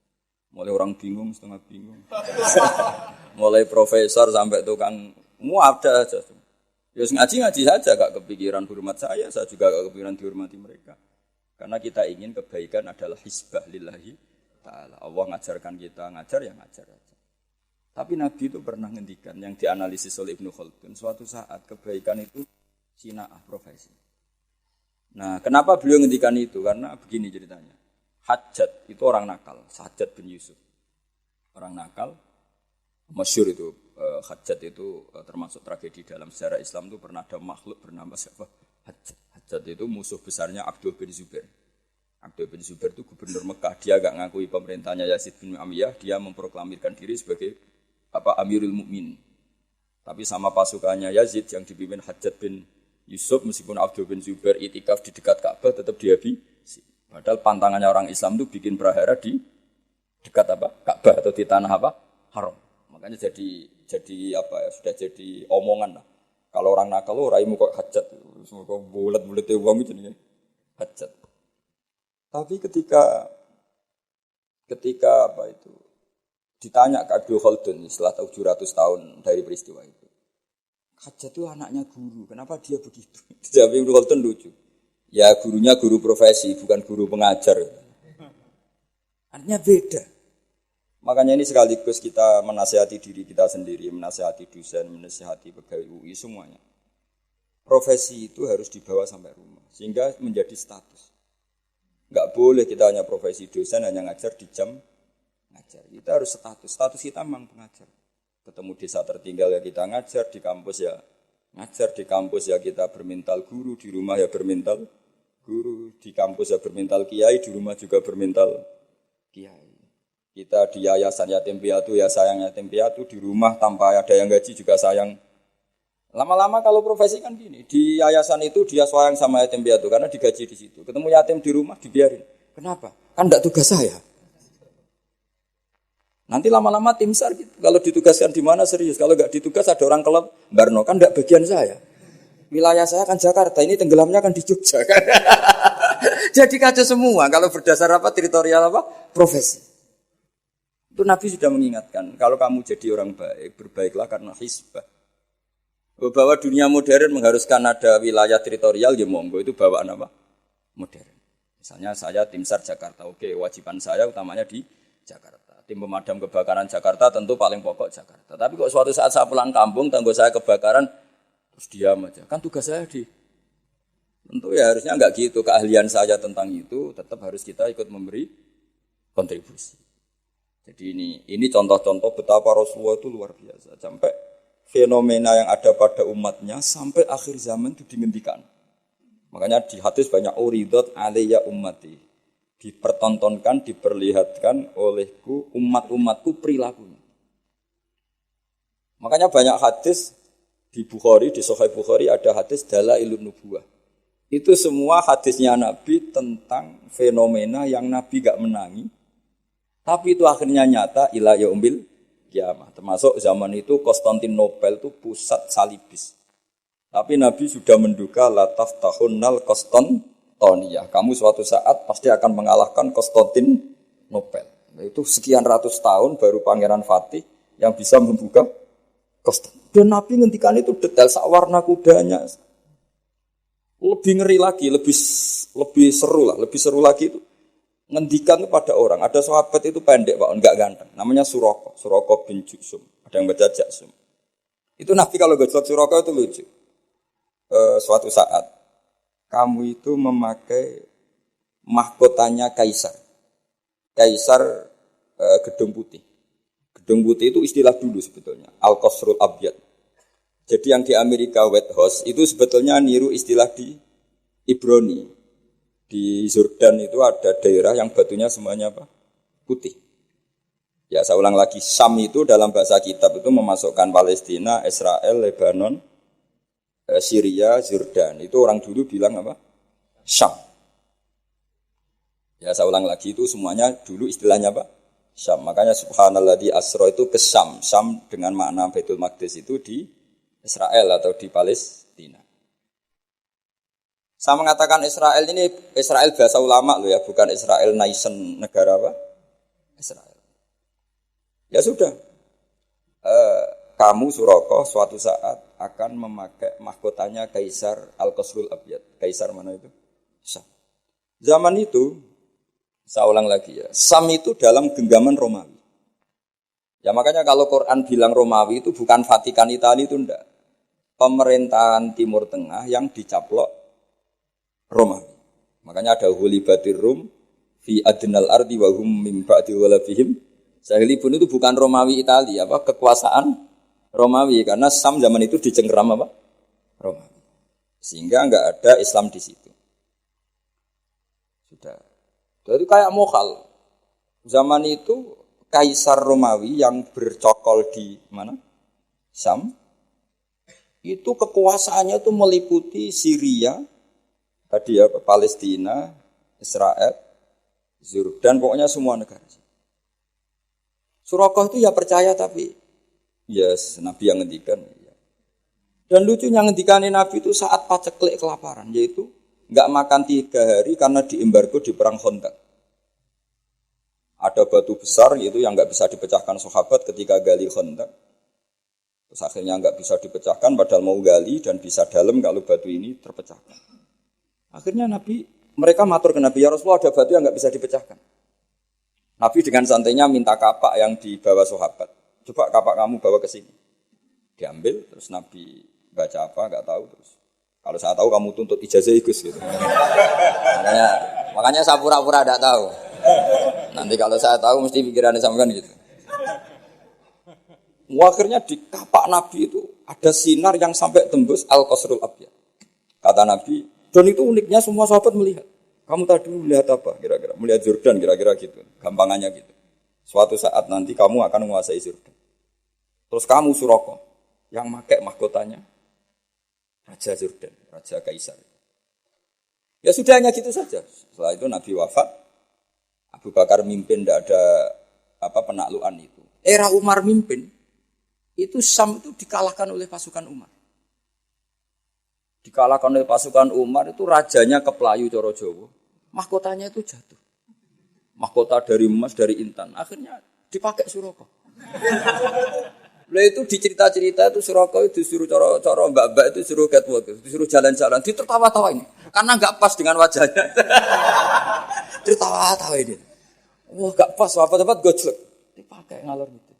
Mulai orang bingung, setengah bingung. Mulai profesor sampai tukang, semua ada aja. Ya ngaji-ngaji saja, gak kepikiran hormat saya juga gak kepikiran dihormati mereka. Karena kita ingin kebaikan adalah hisbah lillahi ta'ala. Allah ngajarkan kita, ngajar ya ngajar aja. Tapi Nabi itu pernah ngendikan yang dianalisis oleh Ibnu Khaldun. Suatu saat kebaikan itu sina'ah profesi. Nah, kenapa beliau ngendikan itu? Karena begini ceritanya. Hajjat itu orang nakal, Hajjat bin Yusuf. Orang nakal, masyhur itu. Hajjat itu termasuk tragedi dalam sejarah Islam itu pernah ada makhluk bernama siapa? Hajjat. Hajjat itu musuh besarnya Abdul bin Zubair. Abdul bin Zubair itu gubernur Mekah. Dia gak ngakui pemerintahnya Yazid bin Muawiyah. Dia memproklamirkan diri sebagai Amirul Mukminin. Tapi sama pasukannya Yazid yang dipimpin Hajjat bin Yusuf, meskipun Abdul bin Zubair itikaf di dekat Ka'bah tetap dihabisi. Padahal pantangannya orang Islam itu bikin prahara di dekat Ka'bah atau di tanah haram. Makanya jadi apa ya, sudah jadi omongan lah. Kalau orang nakal raimu kok Hajjat, kok bulat-bulat uang itu nih Hajjat. Tapi ketika apa itu ditanya ke Abdul Khaldun setelah 700 tahun dari peristiwa itu. Hajjat itu anaknya guru, kenapa dia begitu? Jadi Abdul Khaldun lucu. Ya gurunya guru profesi, bukan guru pengajar. Artinya beda. Makanya ini sekaligus kita menasihati diri kita sendiri, menasihati dosen, menasihati pegawai UI semuanya. Profesi itu harus dibawa sampai rumah, sehingga menjadi status. Enggak boleh kita hanya profesi dosen, hanya ngajar di jam ngajar. Kita harus status kita memang pengajar. Ketemu desa tertinggal ya kita ngajar, di kampus ya ngajar, di kampus ya kita bermental guru, di rumah ya bermental guru, di kampus ya bermental kiai, di rumah juga bermental kiai. Kita di yayasan yatim piatu ya sayang yatim piatu, di rumah tanpa ada yang gaji juga sayang Lama-lama kalau profesi kan gini, di yayasan itu dia sayang sama yatim piatu karena digaji di situ. Ketemu yatim di rumah dibiarin. Kenapa? Kan enggak tugas saya. Nanti lama-lama tim SAR gitu. Kalau ditugaskan di mana serius, kalau enggak ditugas ada orang kelab, Barno kan enggak bagian saya. Wilayah saya kan Jakarta, ini tenggelamnya kan di Jogja. Jadi kacau semua kalau berdasar apa teritorial apa profesi. Itu Nabi sudah mengingatkan, kalau kamu jadi orang baik, berbaiklah karena hisbah. Bahwa dunia modern mengharuskan ada wilayah teritorial, ya monggo itu bawaan apa? Modern. Misalnya saya tim SAR Jakarta, oke, kewajiban saya utamanya di Jakarta. Tim pemadam kebakaran Jakarta tentu paling pokok Jakarta. Tapi kok suatu saat saya pulang kampung, tanggo saya kebakaran, terus diam aja. Kan tugas saya tentu ya harusnya enggak gitu. Keahlian saya tentang itu tetap harus kita ikut memberi kontribusi. Jadi ini contoh-contoh betapa Rasulullah itu luar biasa. Sampai fenomena yang ada pada umatnya sampai akhir zaman itu dihentikan. Makanya di hadis banyak uridot alayya ummati. Dipertontonkan, diperlihatkan olehku umat-umatku perilakunya. Makanya banyak hadis di Bukhari, di Sahih Bukhari ada hadis dalailun nubuwah. Itu semua hadisnya Nabi tentang fenomena yang Nabi gak menangi. Tapi itu akhirnya nyata ila yaumil kiamah. Termasuk zaman itu Konstantinopel itu pusat salibis. Tapi Nabi sudah menduga lataf tahunnal Konstantiniyah. Kamu suatu saat pasti akan mengalahkan Konstantinopel. Itu sekian ratus tahun baru Pangeran Fatih yang bisa membuka Konstantinopel. Dan Nabi ngendikan itu detail sak warna kudanya. Lebih ngeri lagi, lebih seru lagi itu. Ngendikan kepada orang, ada sahabat itu pendek Pak, enggak ganteng, namanya Suroko bin Jusum, ada yang baca Jaksum. Itu Nabi kalau gojlok Suroko itu lucu. Suatu saat kamu itu memakai mahkotanya Kaisar Gedung Putih. Gedung Putih itu istilah dulu sebetulnya, Al-Qasrul Abyad. Jadi yang di Amerika White House itu sebetulnya niru istilah di Ibrani. Di Jordan itu ada daerah yang batunya semuanya apa? Putih. Ya saya ulang lagi, Syam itu dalam bahasa kitab itu memasukkan Palestina, Israel, Lebanon, Syria, Jordan. Itu orang dulu bilang apa? Syam. Ya saya ulang lagi itu semuanya dulu istilahnya apa? Syam. Makanya subhanalladzi asra itu ke Syam. Syam dengan makna Baitul Maqdis itu di Israel atau di Palestina. Saya mengatakan Israel ini, Israel bahasa ulama loh ya, bukan Israel nation negara apa? Israel. Ya sudah, kamu Suroko suatu saat akan memakai mahkotanya Kaisar Al-Qasrul Abyad. Kaisar mana itu? Syam. Zaman itu, saya ulang lagi ya, Syam itu dalam genggaman Romawi. Ya makanya kalau Quran bilang Romawi itu bukan Vatikan Italia itu enggak. Pemerintahan Timur Tengah yang dicaplok Romawi. Makanya ada hulibatir Rum fi adnal ardi wa hum min ba'di walabihim. Sahilibun itu bukan Romawi Italia, apa kekuasaan Romawi karena Syam zaman itu dicengkeram apa? Romawi. Sehingga enggak ada Islam di situ. Sudah. Jadi kayak mokal. Zaman itu Kaisar Romawi yang bercokol di mana? Syam. Itu kekuasaannya itu meliputi Syria, tadi ya, Palestina, Israel, Jordan, pokoknya semua negara. Suraqah itu ya percaya tapi yes, Nabi yang ngendikan. Ya. Dan lucunya ngendikanin Nabi itu saat paceklik kelaparan, yaitu enggak makan 3 hari karena diembargo di perang Khandaq. Ada batu besar itu yang enggak bisa dipecahkan sahabat ketika gali Khandaq. Terus akhirnya enggak bisa dipecahkan padahal mau gali dan bisa dalam kalau batu ini terpecahkan. Akhirnya mereka matur ke Nabi, ya Rasulullah ada batu yang enggak bisa dipecahkan. Nabi dengan santainya minta kapak yang dibawa sahabat. Coba kapak kamu bawa ke sini. Diambil, terus Nabi baca apa, enggak tahu. Terus kalau saya tahu kamu tuntut ijazah Gus gitu. Makanya saya pura-pura enggak tahu. Nanti kalau saya tahu mesti pikirannya sampean gitu. Akhirnya di kapak Nabi itu ada sinar yang sampai tembus Al-Qasrul Abyad. Kata Nabi, dan itu uniknya semua sahabat melihat. Kamu tadi melihat apa kira-kira? Melihat Jordan kira-kira gitu. Gampangannya gitu. Suatu saat nanti kamu akan menguasai Jordan. Terus kamu Suraqah yang pakai mahkotanya Raja Jordan, Raja Kaisar. Ya sudah hanya gitu saja. Setelah itu Nabi wafat, Abu Bakar mimpin, tidak ada penaklukan itu. Era Umar mimpin, itu Syam itu dikalahkan oleh pasukan Umar. Dikalahkan oleh pasukan Umar itu rajanya keplayu coro Jawa. Mahkotanya itu jatuh. Mahkota dari emas, dari intan. Akhirnya dipakai Suraka. Lah itu dicerita-cerita itu Suraka itu disuruh coro mbak-mbak itu suruh catwalk, disuruh jalan-jalan, ditertawa-tawa ini. Karena enggak pas dengan wajahnya. Tertawa-tawa ini. Wah, enggak pas, apa-apa gojlek. Dipakai ngalor gitu.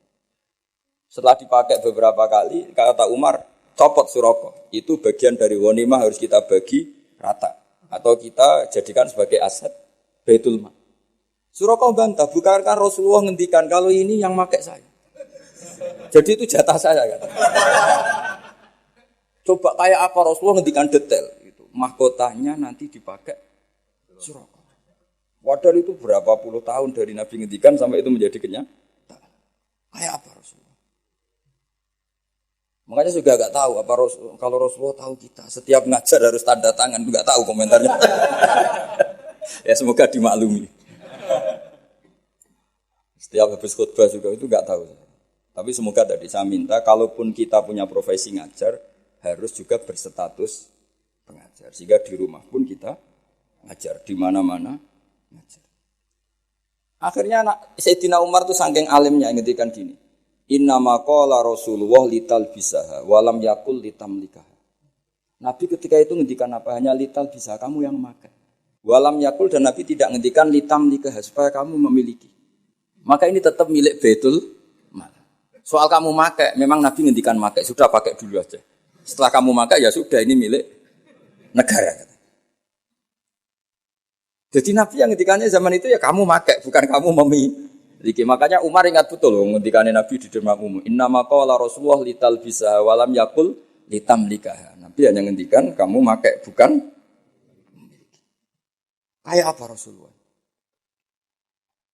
Setelah dipakai beberapa kali, kata Umar, copot Suraka. Itu bagian dari ghanimah harus kita bagi rata atau kita jadikan sebagai aset Baitul Mal. Suraka bantah, bukan kan Rasulullah ngendikan kalau ini yang pakai saya. Jadi itu jatah saya kata. Coba kayak apa Rasulullah ngendikan detail gitu. Mahkotanya nanti dipakai Suraka. Padahal itu berapa puluh tahun dari Nabi ngendikan sampai itu menjadi kenyataan. Kayak apa Rasulullah? Makanya juga enggak tahu apa kalau Rasulullah tahu kita setiap ngajar harus tanda tangan, enggak tahu komentarnya. Ya semoga dimaklumi. Setiap habis khutbah juga itu enggak tahu. Tapi semoga tadi saya minta, kalaupun kita punya profesi ngajar, harus juga berstatus pengajar. Sehingga di rumah pun kita ngajar, di mana-mana ngajar. Akhirnya Sayyidina Umar itu saking alimnya ngendikan gini, innama qala Rasulullah lital bisaha, walam yakul litamlikaha. Nabi ketika itu ngendikan apa? Hanya lital bisa, kamu yang memakai. Walam yakul, dan Nabi tidak ngendikan litamlikaha, supaya kamu memiliki. Maka ini tetap milik Baitul Mal. Soal kamu pakai, memang Nabi ngendikan pakai, sudah pakai dulu aja. Setelah kamu pakai ya sudah, ini milik negara. Jadi Nabi yang ngendikannya zaman itu ya kamu pakai, bukan kamu memiliki. Makanya Umar ingat betul loh ngendikannya Nabi di depan umum. Innama qala Rasulullah lital bisa walam yakul litamlikaha. Nabi hanya ngendikan kamu pakai, bukan memiliki. Kayak apa Rasulullah?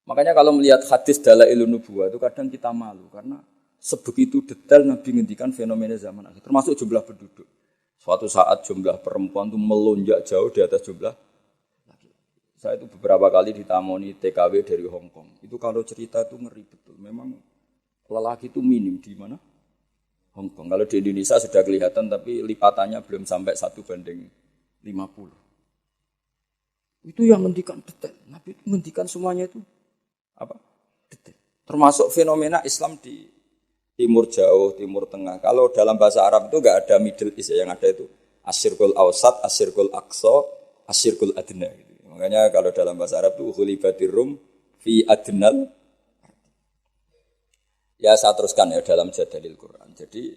Makanya kalau melihat hadis Dalailun Nubuwah itu kadang kita malu karena sebegitu detail Nabi ngendikan fenomena zaman akhir, termasuk jumlah penduduk. Suatu saat jumlah perempuan itu melonjak jauh di atas jumlah laki-laki. Saya itu beberapa kali ditamoni TKW dari Hong Kong. Itu kalau cerita itu ngeri betul. Memang lelaki itu minim di mana? Hong Kong. Kalau di Indonesia sudah kelihatan, tapi lipatannya belum sampai 1:50. Itu yang ngendikan detail. Nabi itu ngendikan semuanya itu apa? Detail. Termasuk fenomena Islam di Timur Jauh, Timur Tengah. Kalau dalam bahasa Arab itu enggak ada Middle East ya, yang ada itu Asyirkul Awsat, Asyirkul Aqsa, Asyirkul Adna gitu. Makanya kalau dalam bahasa Arab itu Ghulibatir Rum fi Adnal. Ya saya teruskan ya dalam Jadalil Quran. Jadi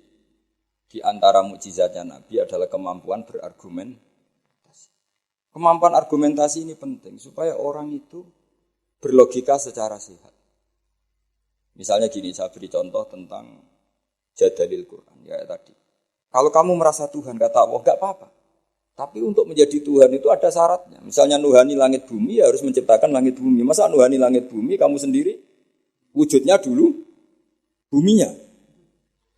di antara mukjizatnya Nabi adalah kemampuan berargumentasi. Kemampuan argumentasi ini penting supaya orang itu berlogika secara sehat. Misalnya gini, saya beri contoh tentang Jadalil Quran ya tadi. Kalau kamu merasa Tuhan, kata Allah, enggak apa-apa. Tapi untuk menjadi Tuhan itu ada syaratnya. Misalnya nuhani langit bumi, ya harus menciptakan langit bumi. Masa nuhani langit bumi kamu sendiri? Wujudnya dulu buminya.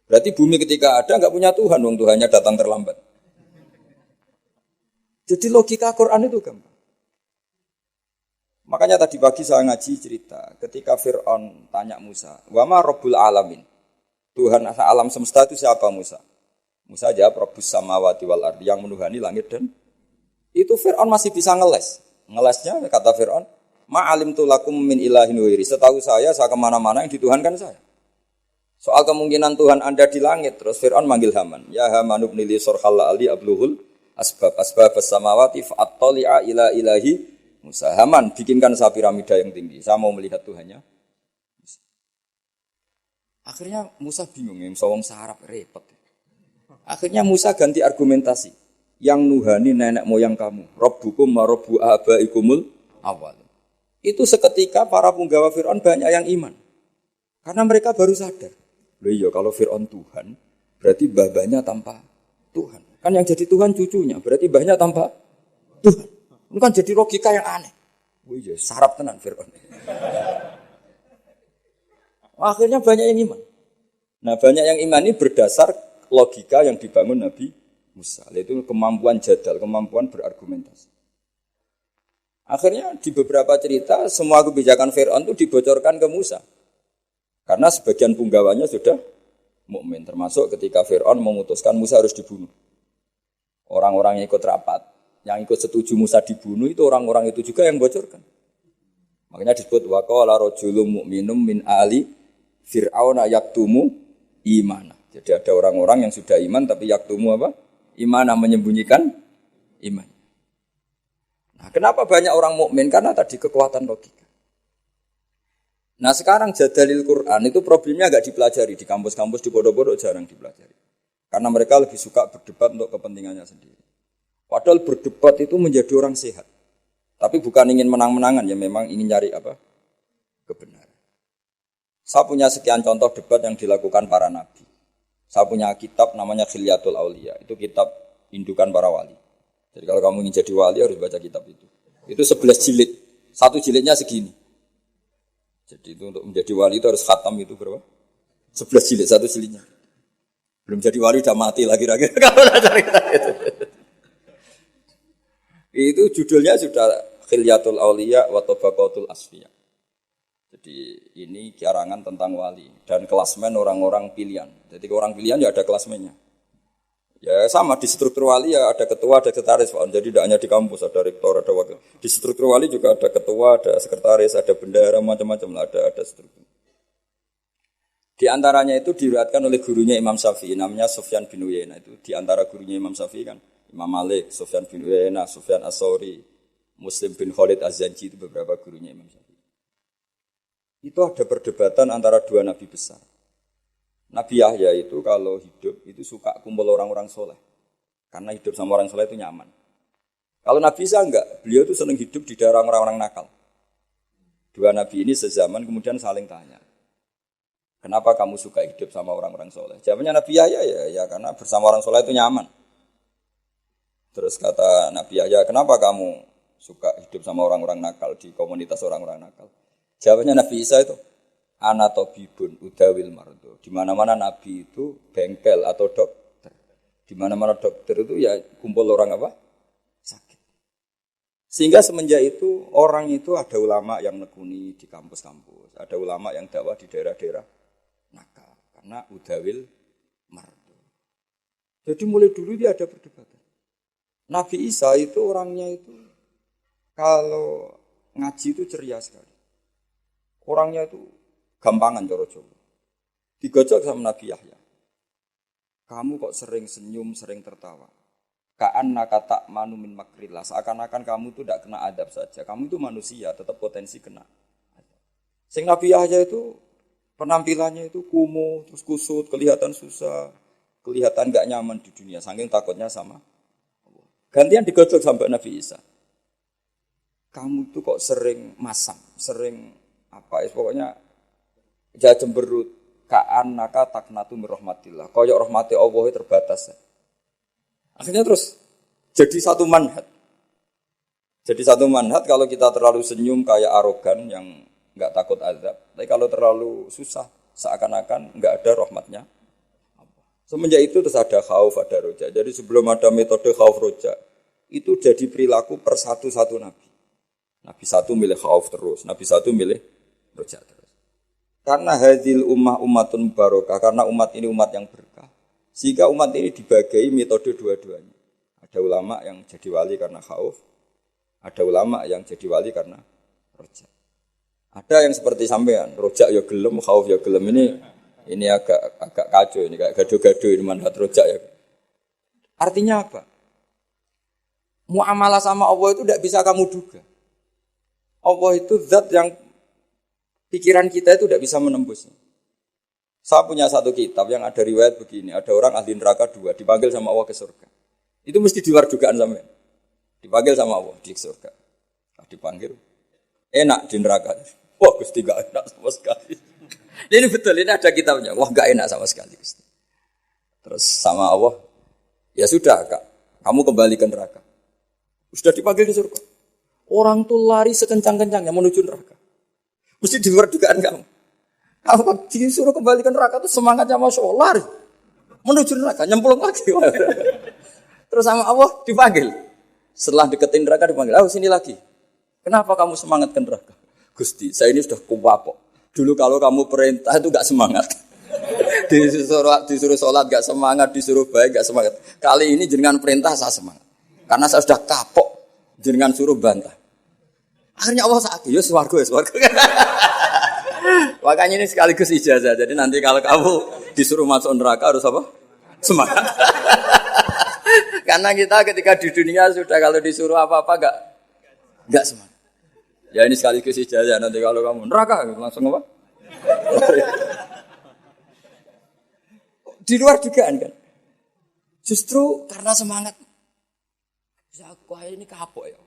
Berarti bumi ketika ada enggak punya Tuhan, wong Tuhannya datang terlambat. Jadi logika Quran itu gampang. Makanya tadi pagi saya ngaji cerita, ketika Fir'aun tanya Musa, "Wama Rabbul Alamin?" Tuhan alam semesta itu siapa Musa? Musa jawab, "Rabbus samawati wal ardi," yang menuhani langit dan itu Fir'aun masih bisa ngeles. Ngelesnya kata Fir'aun, "Ma'alimtu lakum min ilahin ghairi." Setahu saya kemana-mana yang dituhankan saya. Soal kemungkinan Tuhan Anda di langit, terus Fir'aun manggil Haman, "Ya Haman ibn li sarhal ali abluhul asbab as-samawati fa'attali'a ila ilahi Musa." Haman, bikinkan saya piramida yang tinggi. Saya mau melihat Tuhannya. Akhirnya Musa bingung, yang sawang sarap repot. Akhirnya Musa ganti argumentasi. Yang nuhani nenek moyang kamu. Rabbukum wa rabbu abaikumul awal. Itu seketika para punggawa Fir'aun banyak yang iman. Karena mereka baru sadar. Loh iya, kalau Fir'aun Tuhan, berarti mbah-mbahnya tanpa Tuhan. Kan yang jadi Tuhan cucunya, berarti mbahnya tanpa Tuhan. Ini kan jadi logika yang aneh. Wih, sarap tenan Fir'aun. Akhirnya banyak yang iman. Nah, banyak yang iman ini berdasar logika yang dibangun Nabi Musa. Itu kemampuan jadal, kemampuan berargumentasi. Akhirnya di beberapa cerita semua kebijakan Fir'aun itu dibocorkan ke Musa. Karena sebagian punggawanya sudah mukmin, termasuk ketika Fir'aun memutuskan Musa harus dibunuh. Orang-orang yang ikut rapat, yang ikut setuju Musa dibunuh itu orang-orang itu juga yang bocorkan. Makanya disebut waqala rajulun mu'minum min ali Fir'auna yaktumu imana. Jadi ada orang-orang yang sudah iman tapi yaktumu apa? Imana, menyembunyikan iman. Nah, kenapa banyak orang mukmin? Karena tadi kekuatan logika. Nah, sekarang jadalil Quran itu problemnya agak dipelajari di kampus-kampus, di pondok-pondok jarang dipelajari. Karena mereka lebih suka berdebat untuk kepentingannya sendiri. Padahal berdebat itu menjadi orang sehat. Tapi bukan ingin menang-menangan, ya memang ingin nyari apa? Kebenaran. Saya punya sekian contoh debat yang dilakukan para nabi. Saya punya kitab namanya Khilyatul Auliya. Itu kitab indukan para wali. Jadi kalau kamu ingin jadi wali harus baca kitab itu. Itu 11 jilid. Satu jilidnya segini. Jadi itu untuk menjadi wali itu harus khatam itu berapa? 11 jilid, satu jilidnya. Belum jadi wali udah mati lagi. Itu judulnya sudah Khilyatul Auliya wa Tabaqatul Asfiya. Jadi ini kiarangan tentang wali dan kelasmen orang-orang pilihan. Jadi orang pilihan ya ada kelasmennya. Ya sama di struktur wali ya ada ketua, ada sekretaris. Jadi tidak hanya di kampus ada rektor, ada wakil. Di struktur wali juga ada ketua, ada sekretaris, ada bendahara, macam-macam lah ada struktur. Di antaranya itu diriwayatkan oleh gurunya Imam Syafi'i namanya Sufyan bin Uyainah. Itu di antara gurunya Imam Syafi'i kan Imam Malik, Sufyan bin Uyainah, Sufyan As-Sauri, Muslim bin Khalid Az-Zanji itu beberapa gurunya Imam Syafi'i. Itu ada perdebatan antara dua nabi besar. Nabi Yahya itu kalau hidup itu suka kumpul orang-orang soleh. Karena hidup sama orang soleh itu nyaman. Kalau Nabi Isa enggak, beliau itu senang hidup di daerah orang-orang nakal. Dua nabi ini sezaman kemudian saling tanya. Kenapa kamu suka hidup sama orang-orang soleh? Jawabannya Nabi Yahya ya karena bersama orang soleh itu nyaman. Terus kata Nabi Yahya, kenapa kamu suka hidup sama orang-orang nakal di komunitas orang-orang nakal? Jawabannya Nabi Isa itu, ana tabibun udawil mardo. Di mana-mana nabi itu bengkel atau dokter. Di mana-mana dokter itu ya kumpul orang apa? Sakit. Sehingga semenjak itu orang itu ada ulama yang nekuni di kampus-kampus, ada ulama yang dakwah di daerah-daerah nakal karena udawil mardo. Jadi mulai dulu dia ada perdebatan. Nabi Isa itu orangnya itu kalau ngaji itu ceria sekali. Orangnya itu gampangan cara Jawa. Digojok sama Nabi Yahya. Kamu kok sering senyum, sering tertawa. Ka'annaka ta'manu min makrillah. Seakan-akan kamu itu tidak kena adab saja. Kamu itu manusia, tetap potensi kena adab. Sing Nabi Yahya itu penampilannya itu kumuh, terus kusut, kelihatan susah, kelihatan enggak nyaman di dunia. Saking takutnya sama Allah. Gantian digojok sampai Nabi Isa. Kamu itu kok sering masam, sering apa ya pokoknya ja cemberut ka'annaka taknatu mir rahmatillah. Koyok rahmati Allah terbatas. Akhirnya terus jadi satu manhaj. Jadi satu manhaj kalau kita terlalu senyum kayak arogan yang enggak takut azab. Tapi kalau terlalu susah seakan-akan enggak ada rahmatnya. Semenjak itu terus ada khauf, ada roja. Jadi sebelum ada metode khauf roja itu jadi perilaku per satu-satu nabi. Nabi satu milih khauf terus, nabi satu milih roja terus. Karena hadil ummah ummatun barokah, karena umat ini umat yang berkah. Sehingga umat ini dibagi metode dua-duanya. Ada ulama yang jadi wali karena khauf, ada ulama yang jadi wali karena roja. Ada yang seperti sampean, roja ya gelem, khauf ya gelem. Ini agak kacau ini, kayak gado-gado ini manhaj roja ya. Artinya apa? Muamalah sama Allah itu tidak bisa kamu duga. Allah itu zat yang pikiran kita itu tidak bisa menembusnya. Saya punya satu kitab yang ada riwayat begini, ada orang ahli neraka dua, dipanggil sama Allah ke surga. Itu mesti di luar dugaan sampean. Dipanggil sama Allah di surga. Dipanggil, enak di neraka. Wah Gusti gak enak sama sekali. Ini betul, ini ada kitabnya. Wah gak enak sama sekali. Terus sama Allah, ya sudah kak, kamu kembali ke neraka. Sudah dipanggil di surga. Orang tuh lari sekencang-kencangnya menuju neraka. Mesti di luar dugaan kamu. Kamu disuruh kembali ke neraka itu semangatnya Masya Allah lari. Menuju neraka, nyemplung lagi. Terus sama Allah dipanggil. Setelah deketin neraka dipanggil, sini lagi. Kenapa kamu semangat ke neraka? Gusti, saya ini sudah kuwapok. Dulu kalau kamu perintah itu gak semangat. Disuruh sholat gak semangat, disuruh baik gak semangat. Kali ini jenengan perintah saya semangat. Karena saya sudah kapok, jenengan suruh bantah. Akhirnya Allah sakit, ya swarga. Makanya ini sekaligus ijazah. Jadi nanti kalau kamu disuruh masuk neraka harus apa? Semangat. Karena kita ketika di dunia sudah kalau disuruh apa-apa enggak semangat. Ya ini sekaligus ijazah nanti kalau kamu neraka langsung apa? Di luar dugaan kan. Justru karena semangat. Aku ini kapok ya.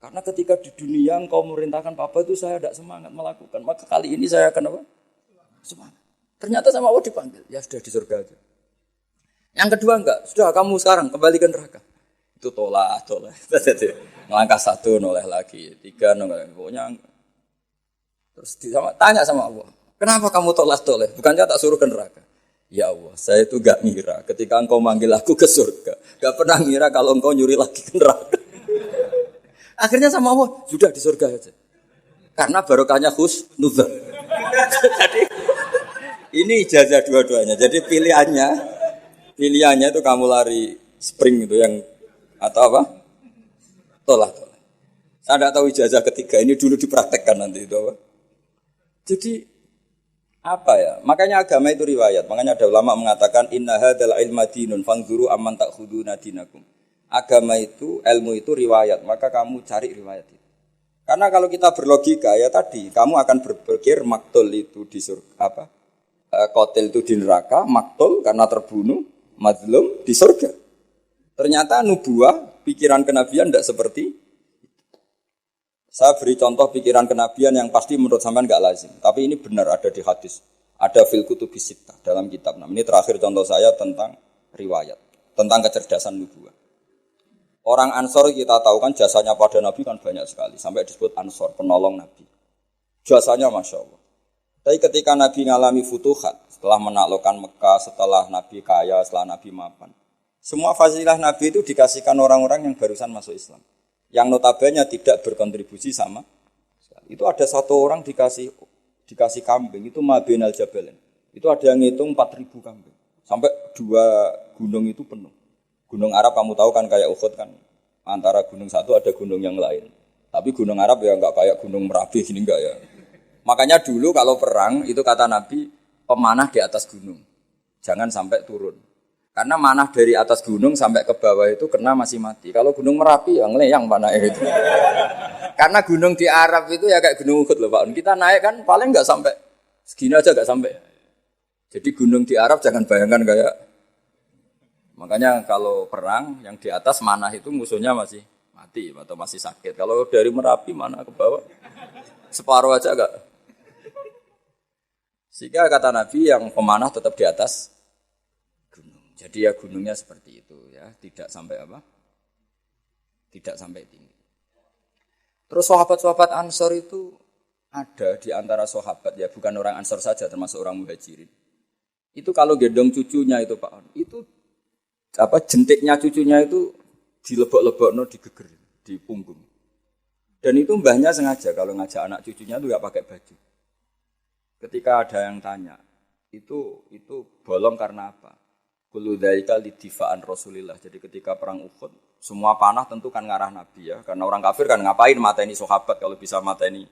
Karena ketika di dunia engkau merintahkan papa itu saya tidak semangat melakukan. Maka kali ini saya akan apa? Semangat. Ternyata sama Allah dipanggil. Ya sudah di surga aja. Yang kedua enggak. Sudah kamu sekarang kembali ke neraka. Itu tolak. Melangkah 1 noleh lagi. 3 noleh. Pokoknya. Terus tanya sama Allah. Kenapa kamu tolak? Bukannya tak suruh ke neraka. Ya Allah, saya itu gak ngira. Ketika engkau manggil aku ke surga. Gak pernah ngira kalau engkau nyuri lagi ke neraka. Akhirnya sama Allah, sudah di surga aja. Karena barokahnya husnudzon. Jadi ini ijazah dua-duanya. Jadi pilihannya itu kamu lari spring itu yang atau apa? Tolak. Saya tidak tahu ijazah ketiga ini dulu dipraktekkan nanti itu apa? Jadi apa ya? Makanya agama itu riwayat. Makanya ada ulama mengatakan inna hadzal ilma dinun fanzuru amman ta'khuduna dinakum. Agama itu, ilmu itu riwayat, maka kamu cari riwayat itu. Karena kalau kita berlogika ya tadi, kamu akan berpikir maktul itu di surga, qatil itu di neraka, maktul karena terbunuh, mazlum di surga. Ternyata nubuah, pikiran kenabian tidak seperti itu. Saya beri contoh pikiran kenabian yang pasti menurut sampean enggak lazim, tapi ini benar ada di hadis, ada fil kutubis sittah dalam kitab. Nah, ini terakhir contoh saya tentang riwayat, tentang kecerdasan nubuah. Orang Ansor kita tahu kan jasanya pada Nabi kan banyak sekali. Sampai disebut Ansor, penolong Nabi. Jasanya Masya Allah. Tapi ketika Nabi ngalami futuhat, setelah menaklukkan Mekah, setelah Nabi kaya, setelah Nabi mapan. Semua fasilah Nabi itu dikasihkan orang-orang yang barusan masuk Islam. Yang notabene tidak berkontribusi sama sekali. Itu ada satu orang dikasih kambing, itu Mabinal Jabalen. Itu ada yang ngitung 4.000 kambing. Sampai 2 gunung itu penuh. Gunung Arab kamu tahu kan kayak Uhud kan. Antara gunung satu ada gunung yang lain. Tapi gunung Arab ya enggak kayak gunung Merapi gini enggak ya. Makanya dulu kalau perang itu kata Nabi pemanah di atas gunung. Jangan sampai turun. Karena manah dari atas gunung sampai ke bawah itu kena masih mati. Kalau gunung Merapi ya ngeleyang panahnya itu. Karena gunung di Arab itu ya kayak gunung Uhud loh Pak. Kita naik kan paling enggak sampai segini aja enggak sampai. Jadi gunung di Arab jangan bayangkan kayak. Makanya kalau perang yang di atas manah itu musuhnya masih mati atau masih sakit. Kalau dari Merapi mana ke bawah separuh aja enggak. Sehingga kata Nabi yang pemanah tetap di atas gunung. Jadi ya gunungnya seperti itu ya, tidak sampai apa? Tidak sampai tinggi. Terus sahabat-sahabat Ansor itu ada di antara sahabat ya, bukan orang Ansor saja termasuk orang Muhajirin. Itu kalau gendong cucunya itu Pak, itu jentiknya cucunya itu dilebok-lebokno digeger di punggung. Dan itu mbahnya sengaja kalau ngajak anak cucunya itu enggak pakai baju. Ketika ada yang tanya, itu bolong karena apa? Kullu dzalika lidifa'an Rasulillah. Jadi ketika perang Uhud, semua panah tentu kan ngarah Nabi ya, karena orang kafir kan ngapain mateni sahabat kalau bisa mateni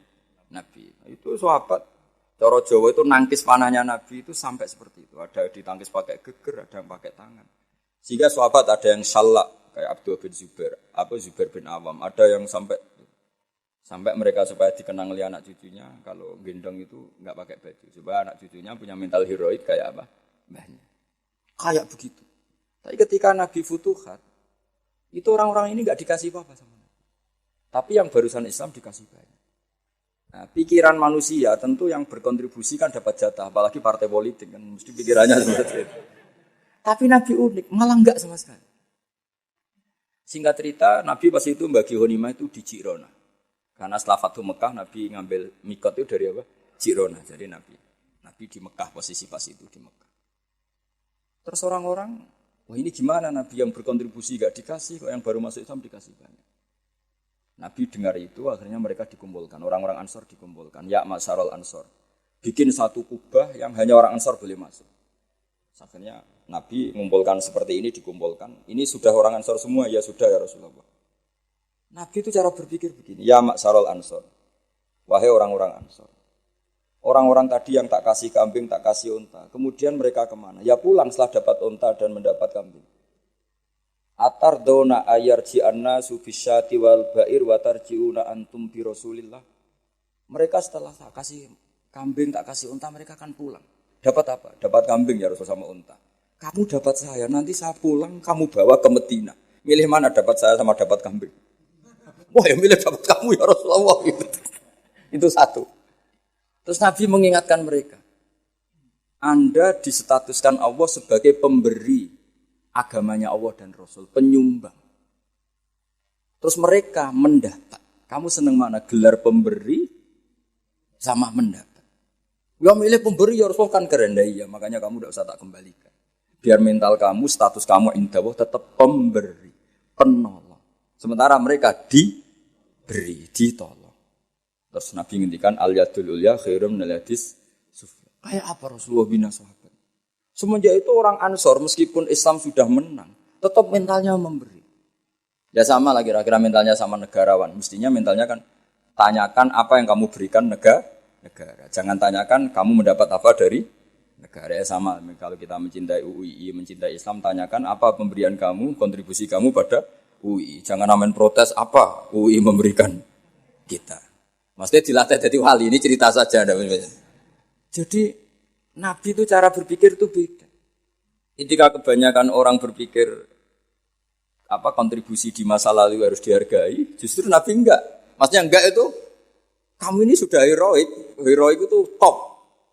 Nabi. Itu sahabat cara Jawa itu nangkis panahnya Nabi itu sampai seperti itu. Ada ditangkis pakai geger, ada yang pakai tangan. Sehingga sahabat ada yang salak kayak Abdul bin Zubair, Zubair bin Awam, ada yang sampai mereka supaya dikenang oleh anak cucunya kalau gendong itu enggak pakai baju. Supaya anak cucunya punya mental heroik kayak apa? Mbahnya. Kayak begitu. Tapi ketika Nabi futuhat, itu orang-orang ini enggak dikasih apa-apa sama Nabi. Tapi yang barusan Islam dikasih banyak. Nah, pikiran manusia tentu yang berkontribusi kan dapat jatah, apalagi partai politik kan mesti pikirannya seperti itu. Tapi Nabi unik, malah enggak sama sekali. Singkat cerita, Nabi pas itu bagi ghanimah itu di Jirona. Karena setelah Fathu Mekah, Nabi ngambil mikot itu dari apa? Jirona. Jadi Nabi di Mekah, posisi pas itu di Mekah. Terus orang-orang Wah ini gimana Nabi yang berkontribusi gak dikasih, kok yang baru masuk Islam dikasih banyak. Nabi dengar itu, akhirnya mereka dikumpulkan, orang-orang Ansor dikumpulkan. Ya Masyarul Ansor, bikin satu kubah yang hanya orang Ansor boleh masuk. Akhirnya Nabi mengumpulkan seperti ini, dikumpulkan. Ini sudah orang Ansor semua, ya sudah ya Rasulullah. Nabi itu cara berpikir begini, ya Masyarul Ansor, wahai orang-orang Ansor. Orang-orang tadi yang tak kasih kambing, tak kasih unta. Kemudian mereka kemana? Ya pulang setelah dapat unta dan mendapat kambing. Atardona ayarji'anna sufisyati wal ba'ir watarji'una antum bi Rasulillah. Mereka setelah tak kasih kambing, tak kasih unta, mereka akan pulang. Dapat apa? Dapat kambing ya Rasul sama unta. Kamu dapat saya, nanti saya pulang, kamu bawa ke Medina. Milih mana dapat saya sama dapat kambing? Wah ya milih dapat kamu ya Rasulullah. Itu satu. Terus Nabi mengingatkan mereka, Anda disetatuskan Allah sebagai pemberi agamanya Allah dan Rasul, penyumbang. Terus mereka mendapat. Kamu senang mana? Gelar pemberi sama mendapat. Ya milih pemberi ya Rasul kan keren ya, makanya kamu tidak usah tak kembalikan. Biar mental kamu, status kamu indah Allah tetap pemberi, penolong. Sementara mereka diberi, ditolong. Terus Nabi ngendikan al-yadul ulya khairum minal yadis sufla. Kayak apa Rasulullah bina sahabat? Semenjak itu orang Ansor meskipun Islam sudah menang, tetap mentalnya memberi. Ya sama lah kira-kira mentalnya sama negarawan. Mestinya mentalnya kan tanyakan apa yang kamu berikan negara. Jangan tanyakan kamu mendapat apa dari negara. Ya sama kalau kita mencintai UUI, mencintai Islam, tanyakan apa pemberian kamu, kontribusi kamu pada UUI. Jangan amen protes apa UUI memberikan kita. Maksudnya dilatih jadi wali, ini cerita saja. Jadi Nabi itu cara berpikir itu beda. Ketika kebanyakan orang berpikir kontribusi di masa lalu harus dihargai, justru Nabi enggak. Maksudnya enggak itu, kamu ini sudah heroik. Heroik itu top.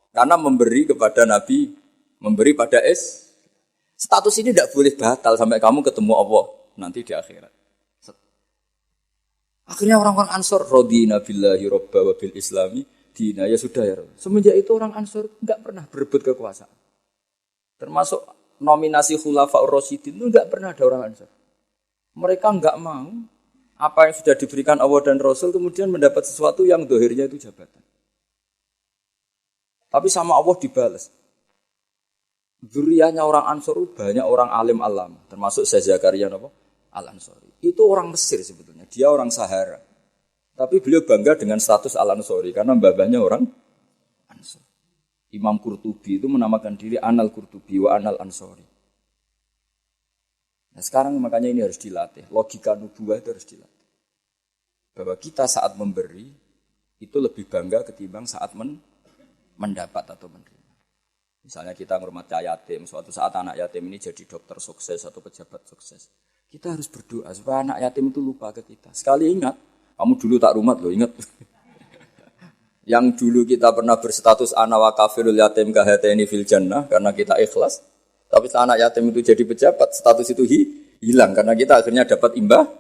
Karena memberi kepada Nabi, memberi pada status ini tidak boleh batal sampai kamu ketemu Allah nanti di akhirat. Akhirnya orang-orang Ansor radina billahi robba wa bil islami dina, ya sudah ya. Semenjak itu orang Ansor enggak pernah berebut kekuasaan. Termasuk nominasi khulafaur rasyidin itu enggak pernah ada orang Ansor. Mereka enggak mau apa yang sudah diberikan Allah dan Rasul kemudian mendapat sesuatu yang dohirnya itu jabatan. Tapi sama Allah dibalas. Dzurriyyahnya orang Ansor banyak orang alim alam, termasuk Syekh Zakaria Al-Ansori. Itu orang Mesir sebetulnya, dia orang Sahara. Tapi beliau bangga dengan status Al-Ansori karena babahnya orang Ansor. Imam Qurtubi itu menamakan diri Anal Qurtubi wa Anal Ansori. Nah sekarang makanya ini harus dilatih, logika nubuwah itu harus dilatih. Bahwa kita saat memberi itu lebih bangga ketimbang saat mendapat atau menerima. Misalnya kita ngurmat yatim, suatu saat anak yatim ini jadi dokter sukses atau pejabat sukses. Kita harus berdoa supaya anak yatim itu lupa ke kita. Sekali ingat, kamu dulu tak rumat loh, ingat. Yang dulu kita pernah berstatus ana wa kafirul yatim kahateni fil jannah karena kita ikhlas. Tapi setelah anak yatim itu jadi pejabat, status itu hilang karena kita akhirnya dapat imbalan.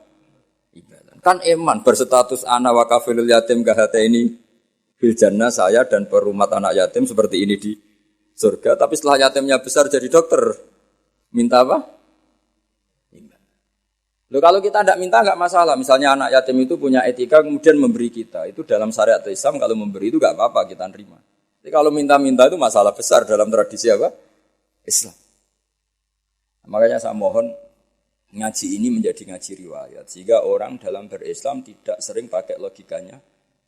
Kan eman berstatus ana wa kafirul yatim kahateni fil jannah, saya dan perumat anak yatim seperti ini di surga. Tapi setelah yatimnya besar jadi dokter, minta apa? Loh, kalau kita tidak minta enggak masalah. Misalnya anak yatim itu punya etika kemudian memberi kita. Itu dalam syariat Islam kalau memberi itu enggak apa-apa kita terima. Tapi kalau minta-minta itu masalah besar dalam tradisi apa? Islam. Nah, makanya saya mohon ngaji ini menjadi ngaji riwayat. Sehingga orang dalam berislam tidak sering pakai logikanya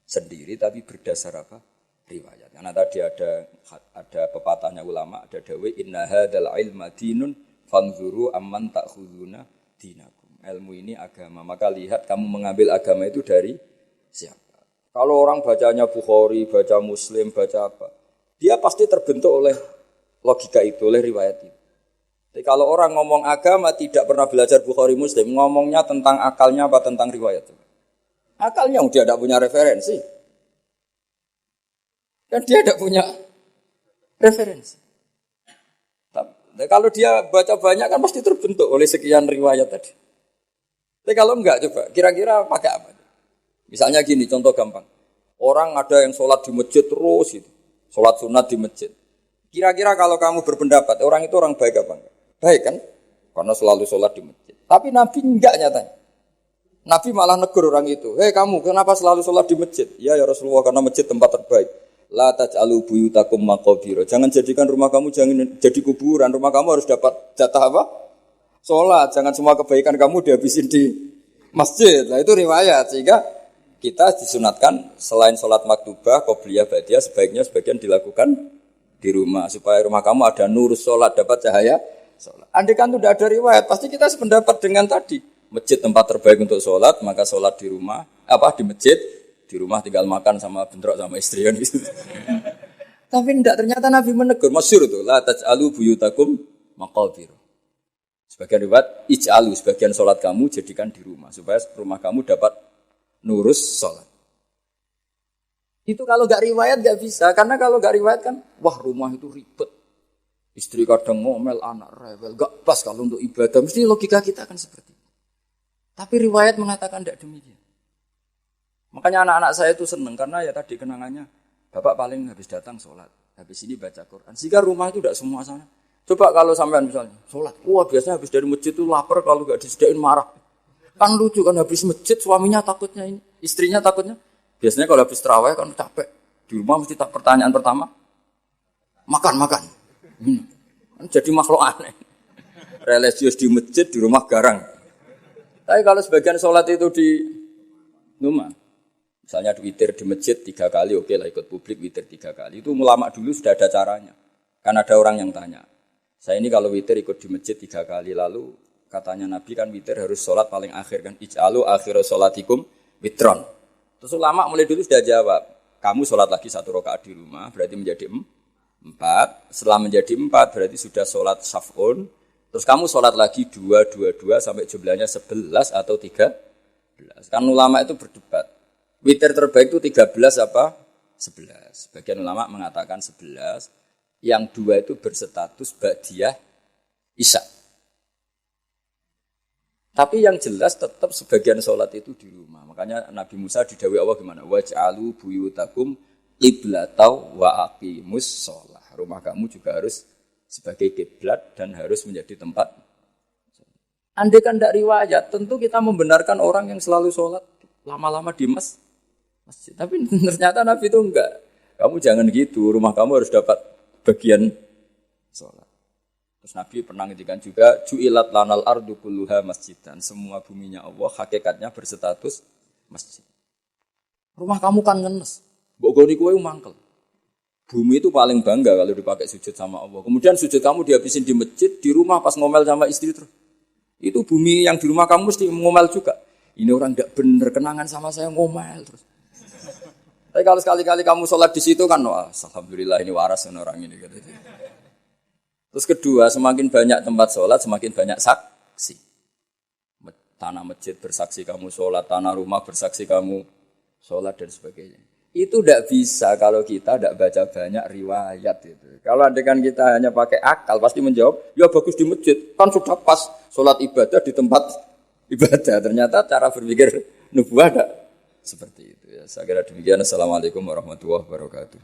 sendiri tapi berdasar apa? Riwayat. Karena tadi ada pepatahnya ulama, ada dawe inna hadzal ilma dinun fanzuru amman ta'khuduna dinakum. Ilmu ini agama, maka lihat kamu mengambil agama itu dari siapa. Kalau orang bacanya Bukhari, baca Muslim, baca apa, dia pasti terbentuk oleh logika itu, oleh riwayat itu. Tapi kalau orang ngomong agama tidak pernah belajar Bukhari Muslim, ngomongnya tentang akalnya apa tentang riwayat itu? Akalnya dia tidak punya referensi. Dan dia tidak punya referensi. Tapi kalau dia baca banyak kan pasti terbentuk oleh sekian riwayat tadi. Tapi kalau enggak coba, kira-kira pakai apa? Misalnya gini, contoh gampang. Orang ada yang sholat di masjid terus gitu. Sholat sunat di masjid. Kira-kira kalau kamu berpendapat, orang itu orang baik apa enggak? Baik kan? karena selalu sholat di masjid. Tapi Nabi enggak nyatanya. Nabi malah negur orang itu. Hei kamu, kenapa selalu sholat di masjid? Ya Rasulullah, karena masjid tempat terbaik. La taj'alu buyutakum maqabira. Jangan jadikan rumah kamu jangan jadi kuburan. Rumah kamu harus dapat jatah apa? Sholat. Jangan semua kebaikan kamu dihabisin di masjid. Nah itu riwayat. Sehingga kita disunatkan selain sholat maktubah, qobliyah, ba'diyah, sebaiknya sebagian dilakukan di rumah. Supaya rumah kamu ada nur sholat, dapat cahaya sholat. Andai kan tidak ada riwayat, pasti kita sependapat dengan tadi. Masjid tempat terbaik untuk sholat, maka sholat di rumah, di masjid. Di rumah tinggal makan sama bentrok sama istri kan gitu. Tapi tidak, ternyata Nabi menegur, masyhur itu, la taj'alu buyutakum maqabir. Sebagian riwayat ij'alu, sebagian sholat kamu jadikan di rumah supaya rumah kamu dapat nurus sholat. Itu kalau enggak riwayat enggak bisa, karena kalau enggak riwayat kan wah rumah itu ribet. Istri kadang ngomel, anak rewel, enggak pas kalau untuk ibadah. Mesti logika kita kan seperti itu. Tapi riwayat mengatakan tidak demikian. Makanya anak-anak saya itu senang karena ya tadi kenangannya bapak paling habis datang sholat, habis ini baca Quran. Sehingga rumah itu tidak semua sana. Coba kalau sampean misalnya sholat, wah biasanya habis dari masjid itu lapar, kalau nggak disediain marah. Kan lucu kan habis masjid suaminya takutnya ini, istrinya takutnya. Biasanya kalau habis tarawih kan capek di rumah mesti pertanyaan pertama makan. Jadi makhluk aneh. Religius di masjid, di rumah garang. Tapi kalau sebagian sholat itu di rumah. Misalnya witir di masjid 3 kali, oke lah ikut publik witir 3 kali. Itu ulama dulu sudah ada caranya. Kan ada orang yang tanya. Saya ini kalau witir ikut di masjid 3 kali, lalu katanya Nabi kan witir harus sholat paling akhir kan. Ij'alu akhiru sholatikum witron. Terus ulama mulai dulu sudah jawab. Kamu sholat lagi 1 rakaat di rumah, berarti menjadi 4. Setelah menjadi 4, berarti sudah sholat syaf'un. Terus kamu sholat lagi 2 sampai jumlahnya 11 atau 13. Kan ulama itu berdebat. Witir terbaik itu 13 apa? 11. Sebagian ulama mengatakan 11. Yang 2 itu berstatus ba'diyah isya. Tapi yang jelas tetap sebagian sholat itu di rumah. Makanya Nabi Musa didhawuhi Allah gimana? Waj'alu buyutakum qiblatau wa aqimus sholah. Rumah kamu juga harus sebagai kiblat dan harus menjadi tempat. Andai kan tidak riwayat, tentu kita membenarkan orang yang selalu sholat lama-lama di masjid. Tapi ternyata Nabi itu enggak. Kamu jangan gitu, rumah kamu harus dapat bagian sholat. Terus Nabi pernah ngendikan juga, ju'ilat lanal ardu kulluha masjidan. Semua buminya Allah, hakikatnya berstatus masjid. Rumah kamu kan ngenes. Mbok goni kowe mangkel. Bumi itu paling bangga kalau dipakai sujud sama Allah. Kemudian sujud kamu dihabisin di masjid, di rumah pas ngomel sama istri terus. Itu bumi yang di rumah kamu mesti ngomel juga. Ini orang tidak benar, kenangan sama saya ngomel terus. Tapi kalau sekali-kali kamu sholat di situ kan, wah, alhamdulillah ini waras orang ini. Gitu. Terus kedua, semakin banyak tempat sholat, semakin banyak saksi. Tanah masjid bersaksi kamu sholat, tanah rumah bersaksi kamu sholat dan sebagainya. Itu tidak bisa kalau kita tidak baca banyak riwayat itu. Kalau adegan kita hanya pakai akal, pasti menjawab, ya bagus di masjid, kan sudah pas sholat ibadah di tempat ibadah. Ternyata cara berpikir nubuah tidak seperti itu. Ya, saya kira demikian. Assalamualaikum warahmatullahi wabarakatuh.